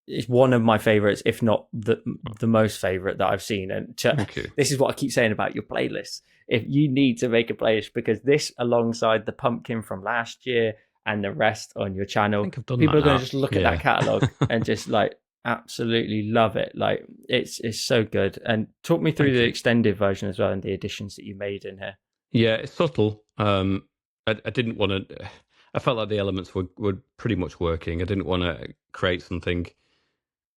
it's one of my favorites, if not the most favorite that I've seen. And thank you. this is what I keep saying about your playlists. If you need to make a playlist, because this, alongside the pumpkin from last year and the rest on your I channel, think I've done people that are going now. to just look at Yeah. that catalog and just like absolutely love it. Like it's so good. And talk me through Thank the you. extended version as well, and the additions that you made in here. Yeah, it's subtle. I didn't want to. I felt like the elements were pretty much working. I didn't want to create something,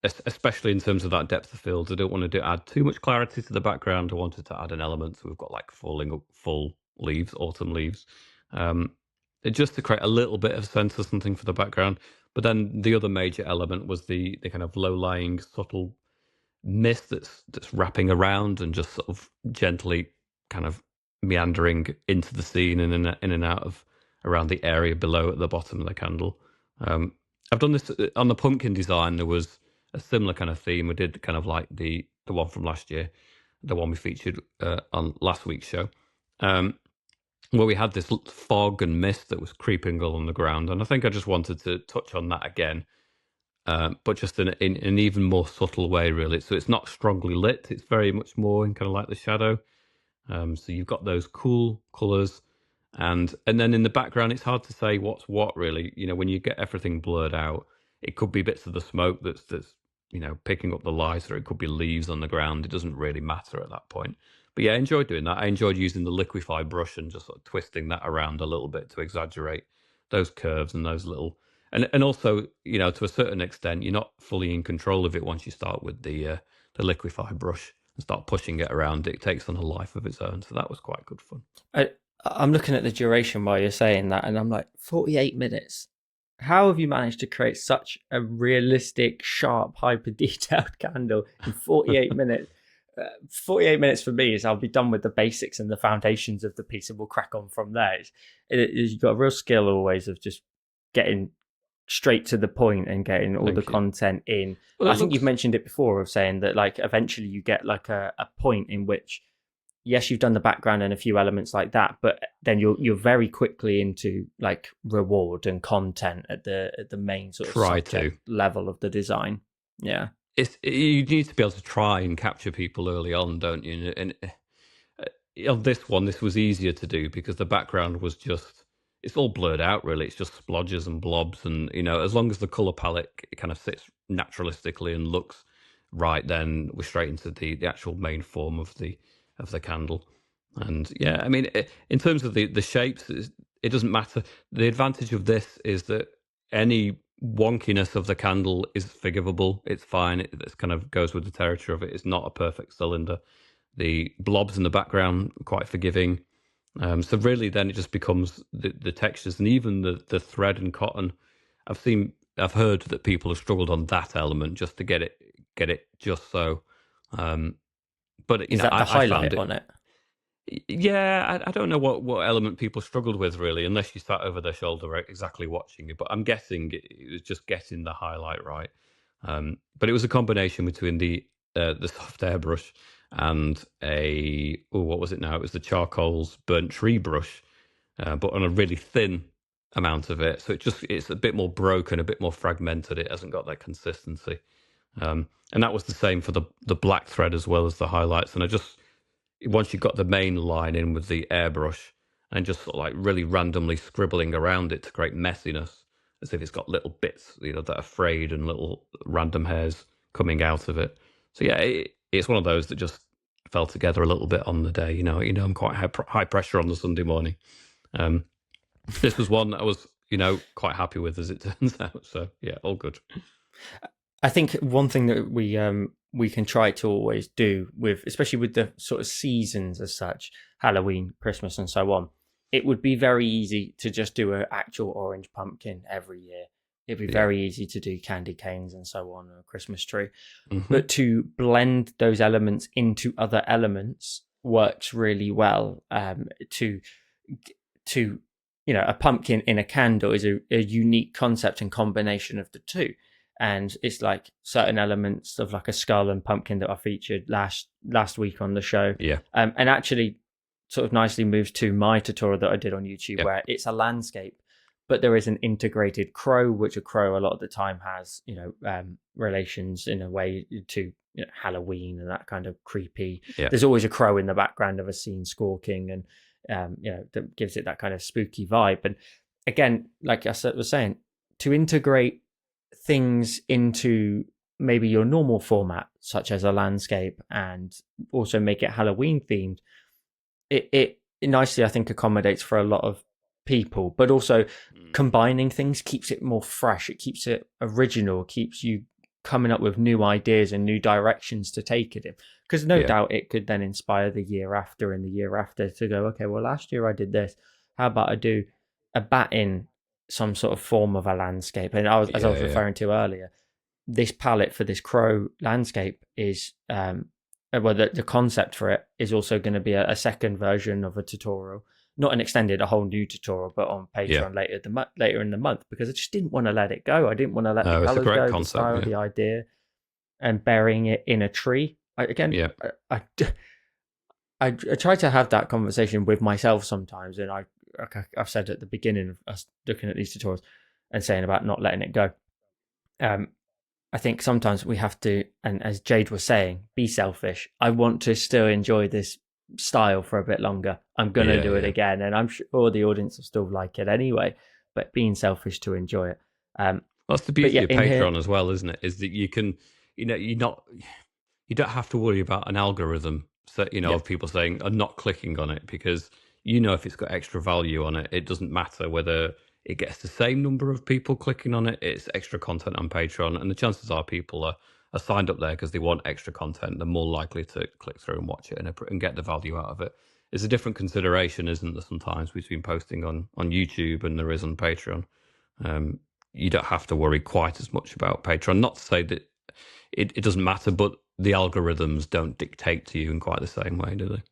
especially in terms of that depth of field. I don't want to add too much clarity to the background. I wanted to add an element. So we've got like falling up full leaves, autumn leaves, um, just to create a little bit of sense of something for the background. But then the other major element was the kind of low lying, subtle mist that's wrapping around and just sort of gently kind of meandering into the scene and in and out of around the area below at the bottom of the candle. I've done this on the pumpkin design. There was a similar kind of theme. We did kind of like the one from last year, the one we featured on last week's show, where we had this fog and mist that was creeping along the ground, and I think I just wanted to touch on that again, but just in an even more subtle way, really. So it's not strongly lit; it's very much more in kind of like the shadow. So you've got those cool colours, and then in the background, it's hard to say what's what, really. When you get everything blurred out, it could be bits of the smoke that's picking up the light, or it could be leaves on the ground. It doesn't really matter at that point. But yeah, I enjoyed doing that. I enjoyed using the liquify brush and just sort of twisting that around a little bit to exaggerate those curves and those little. And also, to a certain extent, you're not fully in control of it once you start with the liquify brush and start pushing it around. It takes on a life of its own. So that was quite good fun. I'm looking at the duration while you're saying that, and I'm like, 48 minutes. How have you managed to create such a realistic, sharp, hyper detailed candle in 48 minutes? 48 minutes for me is I'll be done with the basics and the foundations of the piece, and we'll crack on from there. You've got a real skill always of just getting straight to the point and getting all the Thank you. content in. Well, I think you've mentioned it before of saying that like eventually you get like a point in which yes, you've done the background and a few elements like that, but then you're very quickly into like reward and content at the main sort of subject level of the design. Yeah. You need to be able to try and capture people early on, don't you? And on this one, this was easier to do because the background was just, it's all blurred out really. It's just splodges and blobs, and as long as the color palette kind of sits naturalistically and looks right, then we're straight into the actual main form of the candle. And yeah, I mean, in terms of the shapes, it doesn't matter. The advantage of this is that any wonkiness of the candle is forgivable. It's fine. It kind of goes with the territory of it. It's not a perfect cylinder. The blobs in the background are quite forgiving. So really, then it just becomes the textures and even the thread and cotton. I've heard that people have struggled on that element just to get it just so. But is that the highlight on it? Yeah, I don't know what element people struggled with really, unless you sat over their shoulder exactly watching it. But I'm guessing it was just getting the highlight right. But it was a combination between the soft airbrush and what was it now? It was the charcoal's burnt tree brush, but on a really thin amount of it. So it's a bit more broken, a bit more fragmented. It hasn't got that consistency. And that was the same for the black thread as well as the highlights. And once you got the main line in with the airbrush and just sort of like really randomly scribbling around it to create messiness, as if it's got little bits, that are frayed and little random hairs coming out of it. So yeah, it's one of those that just fell together a little bit on the day. I'm quite high pressure on the Sunday morning. This was one that I was, quite happy with as it turns out. So yeah, all good. I think one thing that we can try to always do with, especially with the sort of seasons as such, Halloween, Christmas, and so on, it would be very easy to just do an actual orange pumpkin every year. It'd be very easy to do candy canes and so on, a Christmas tree. Mm-hmm. But to blend those elements into other elements works really well. To a pumpkin in a candle is a unique concept and combination of the two. And it's like certain elements of like a skull and pumpkin that I featured last week on the show. Yeah. And actually sort of nicely moves to my tutorial that I did on YouTube, where it's a landscape, but there is an integrated crow, which a crow a lot of the time has, relations in a way to Halloween and that kind of creepy. Yeah. There's always a crow in the background of a scene squawking, and that gives it that kind of spooky vibe. And again, like I was saying, to integrate things into maybe your normal format, such as a landscape, and also make it Halloween themed, it nicely, I think, accommodates for a lot of people, but also combining things keeps it more fresh. It keeps it original, keeps you coming up with new ideas and new directions to take it in. Because no doubt it could then inspire the year after and the year after to go, okay, well, last year I did this. How about I do a bat in some sort of form of a landscape? And I was referring to earlier, this palette for this crow landscape is the concept for it is also going to be a second version of a tutorial, not an extended, a whole new tutorial, but on Patreon later in the month, because I just didn't want to let it go. I didn't want to let the colors go, concept, the style, the idea, and burying it in a tree. I try to have that conversation with myself sometimes, and I've said at the beginning of us looking at these tutorials and saying about not letting it go. I think sometimes we have to, and as Jade was saying, be selfish. I want to still enjoy this style for a bit longer. I'm going to do it again, and I'm sure the audience will still like it anyway, but being selfish to enjoy it. That's the beauty of Patreon as well, isn't it? Is that you can, you don't have to worry about an algorithm, of people saying, I'm not clicking on it, because if it's got extra value on it, it doesn't matter whether it gets the same number of people clicking on it. It's extra content on Patreon, and the chances are people are signed up there because they want extra content. They're more likely to click through and watch it and get the value out of it. It's a different consideration, isn't there, sometimes between posting on YouTube and there is on Patreon. You don't have to worry quite as much about Patreon. Not to say that it doesn't matter, but the algorithms don't dictate to you in quite the same way, do they?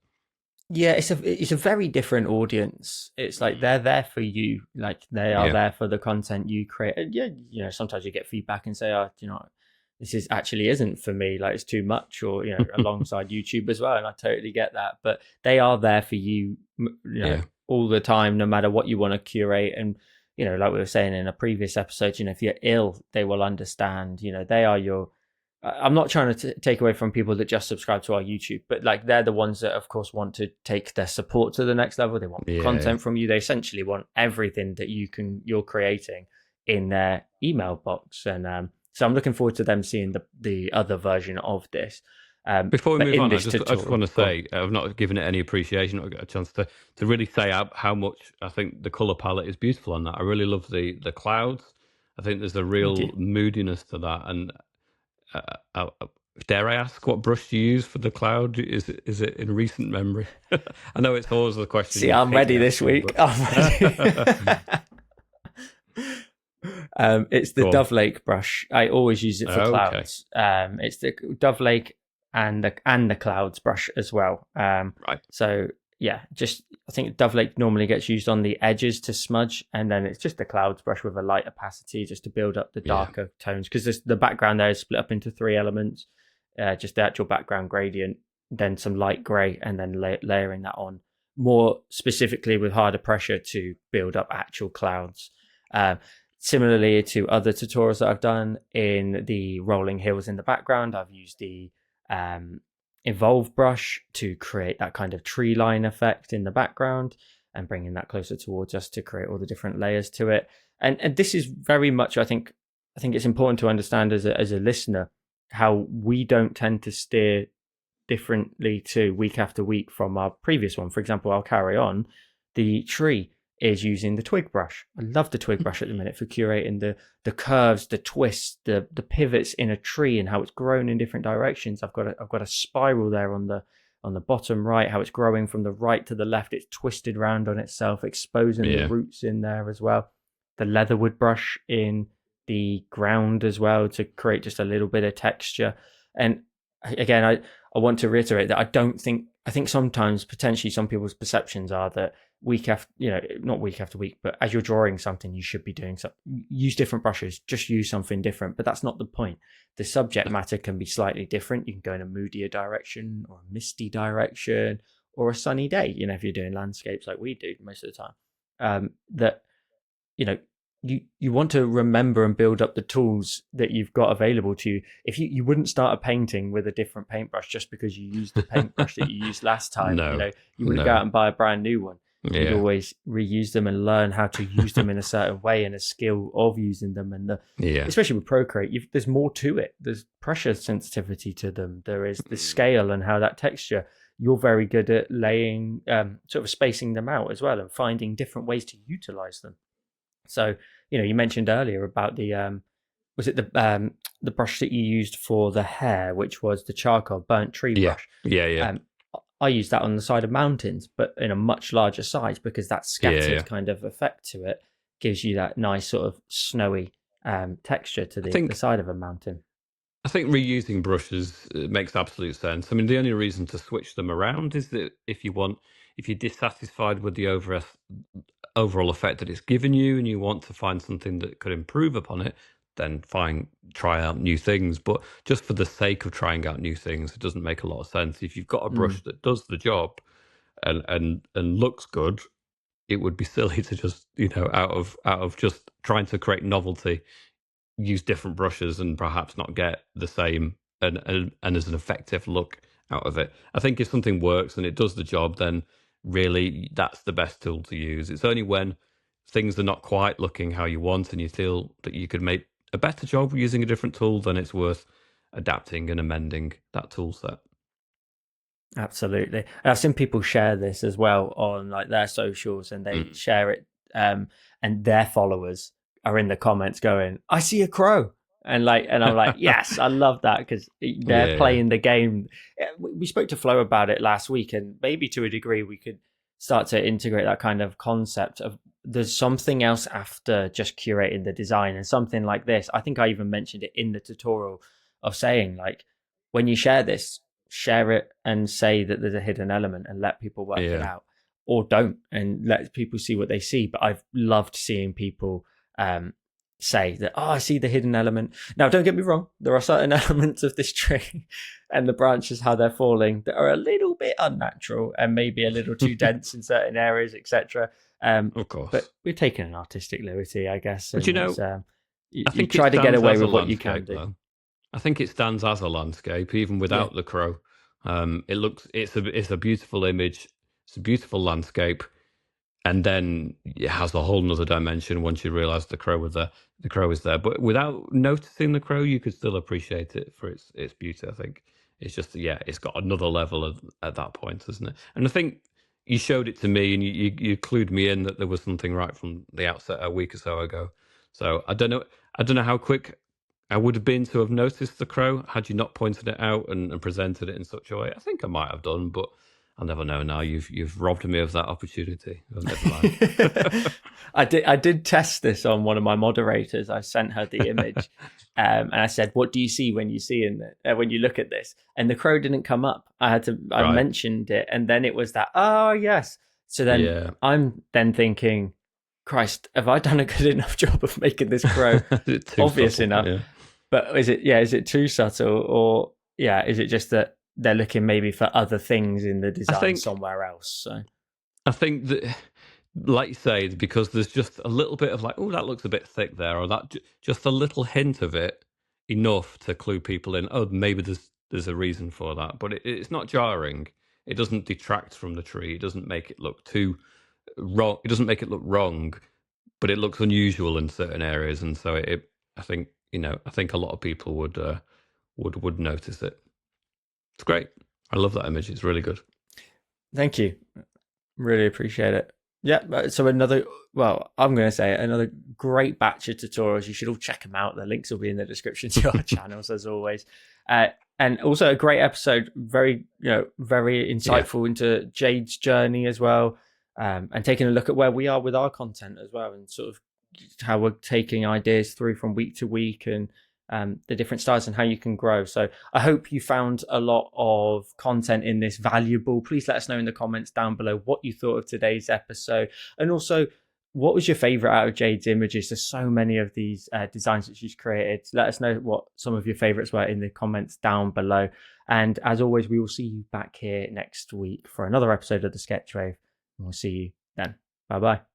Yeah, it's a very different audience. It's like they're there for you, like they are Yeah. there for the content you create. And yeah, sometimes you get feedback and say, "Oh, this is actually isn't for me. Like it's too much," or alongside YouTube as well. And I totally get that. But they are there for you, Yeah. all the time, no matter what you want to curate. And like we were saying in a previous episode, if you're ill, they will understand. They are your I'm not trying to take away from people that just subscribe to our YouTube, but like they're the ones that, of course, want to take their support to the next level. They want Yeah. content from you. They essentially want everything that you're creating in their email box, and so I'm looking forward to them seeing the other version of this. Before we But move in on, this I just want tutorial, to say I've not given it any appreciation or got a chance to really say how much I think the color palette is beautiful on that. I really love the clouds. I think there's a thank real you. moodiness to that. And uh, uh, uh, dare I ask what brush you use for the cloud? Is it in recent memory? I know it's always the question See, you I'm hate ready me this asking, week. but I'm ready. It's the go on. Dove Lake brush. I always use it for Okay, clouds. It's the Dove Lake and the clouds brush as well. right. So yeah, just I think Dove Lake normally gets used on the edges to smudge, and then it's just the clouds brush with a light opacity just to build up the Yeah, darker tones, because the background there is split up into three elements. Just the actual background gradient, then some light grey, and then layering that on more specifically with harder pressure to build up actual clouds. Similarly to other tutorials that I've done in the rolling hills in the background, I've used the Evolve brush to create that kind of tree line effect in the background and bringing that closer towards us to create all the different layers to it. And this is very much, I think it's important to understand as a listener how we don't tend to steer differently to week after week from our previous one. For example, I'll carry on. The tree is using the twig brush. I love the twig brush at the minute for curating the curves, the twists, the pivots in a tree and how it's grown in different directions. I've got a spiral there on the bottom right, how it's growing from the right to the left. It's twisted round on itself, exposing the yeah. roots in there as well. The leatherwood brush in the ground as well to create just a little bit of texture. And again, I want to reiterate that I think sometimes potentially some people's perceptions are that week after, not week after week, but as you're drawing something, you should be doing something, use different brushes, just use something different. But that's not the point. The subject matter can be slightly different. You can go in a moodier direction or a misty direction or a sunny day, if you're doing landscapes like we do most of the time. That you know you want to remember and build up the tools that you've got available to you. If you wouldn't start a painting with a different paintbrush just because you used the paintbrush that you used last time. No, You wouldn't go no. out and buy a brand new one. You'd Yeah, always reuse them and learn how to use them in a certain way and a skill of using them. And yeah. especially with Procreate, there's more to it. There's pressure sensitivity to them. There is the scale and how that texture. You're very good at laying, sort of spacing them out as well and finding different ways to utilize them. So, you mentioned earlier about was it the brush that you used for the hair, which was the charcoal burnt tree Yeah, brush? yeah, yeah, Um, I use that on the side of mountains, but in a much larger size because that yeah, scattered yeah. kind of effect to it gives you that nice sort of snowy texture to I the think side of a mountain. I think reusing brushes makes absolute sense. I mean, the only reason to switch them around is that if you're dissatisfied with the overall effect that it's given you, and you want to find something that could improve upon it, then fine, try out new things. But just for the sake of trying out new things, it doesn't make a lot of sense. If you've got a Mm. brush that does the job and looks good, it would be silly to just out of just trying to create novelty, use different brushes and perhaps not get the same and as an effective look out of it. I think if something works and it does the job, then really that's the best tool to use. It's only when things are not quite looking how you want and you feel that you could make a better job using a different tool, then it's worth adapting and amending that tool set. Absolutely. And I've seen people share this as well on like their socials, and they Mm. share it, and their followers are in the comments going, "I see a crow," and I'm like, "Yes, I love that," because they're Yeah, playing the game. We spoke to Flo about it last week, and maybe to a degree we could start to integrate that kind of concept of there's something else after just curating the design and something like this. I think I even mentioned it in the tutorial of saying like when you share this, share it and say that there's a hidden element and let people work it Yeah. out, or don't and let people see what they see. But I've loved seeing people say that, oh, I see the hidden element. Now, don't get me wrong, there are certain elements of this tree and the branches, how they're falling, that are a little bit unnatural and maybe a little too dense in certain areas, etc. Of course. But we're taking an artistic liberty, I guess. But You I think try to get stands away as a with what you can landscape, do. though. I think it stands as a landscape, even without the crow. It's a beautiful image. It's a beautiful landscape, and then it has a whole nother dimension once you realise the crow was there. The crow is there, but without noticing the crow, you could still appreciate it for its beauty. I think it's just it's got another level at that point, isn't it? And I think you showed it to me, and you clued me in that there was something right from the outset a week or so ago. So I don't know how quick I would have been to have noticed the crow had you not pointed it out and presented it in such a way. I think I might have done, but I'll never know now. You've robbed me of that opportunity. Never mind. I did test this on one of my moderators. I sent her the image, and I said, "What do you see when you look at this?" And the crow didn't come up. I mentioned it, and then it was that. Oh yes. So then I'm then thinking, Christ, have I done a good enough job of making this crow obvious enough? Yeah. But is it too subtle, or is it just that they're looking maybe for other things in the design somewhere else? So I think that, like you say, because there's just a little bit of like, oh, that looks a bit thick there, or that just a little hint of it, enough to clue people in. Oh, maybe there's a reason for that, but it's not jarring. It doesn't detract from the tree. It doesn't make it look too wrong. It doesn't make it look wrong, but it looks unusual in certain areas, and so I think a lot of people would notice it. It's great. I love that image. It's really good. Thank you. Really appreciate it. Yeah. So I'm going to say another great batch of tutorials. You should all check them out. The links will be in the description to our channels as always. And also a great episode, very insightful into Jade's journey as well, and taking a look at where we are with our content as well, and sort of how we're taking ideas through from week to week, and the different styles and how you can grow. So I hope you found a lot of content in this valuable. Please let us know in the comments down below what you thought of today's episode, and also what was your favorite out of Jade's images. There's so many of these designs that she's created. Let us know what some of your favorites were in the comments down below. And as always, we will see you back here next week for another episode of the Sketch Wave, and we'll see you then. Bye bye.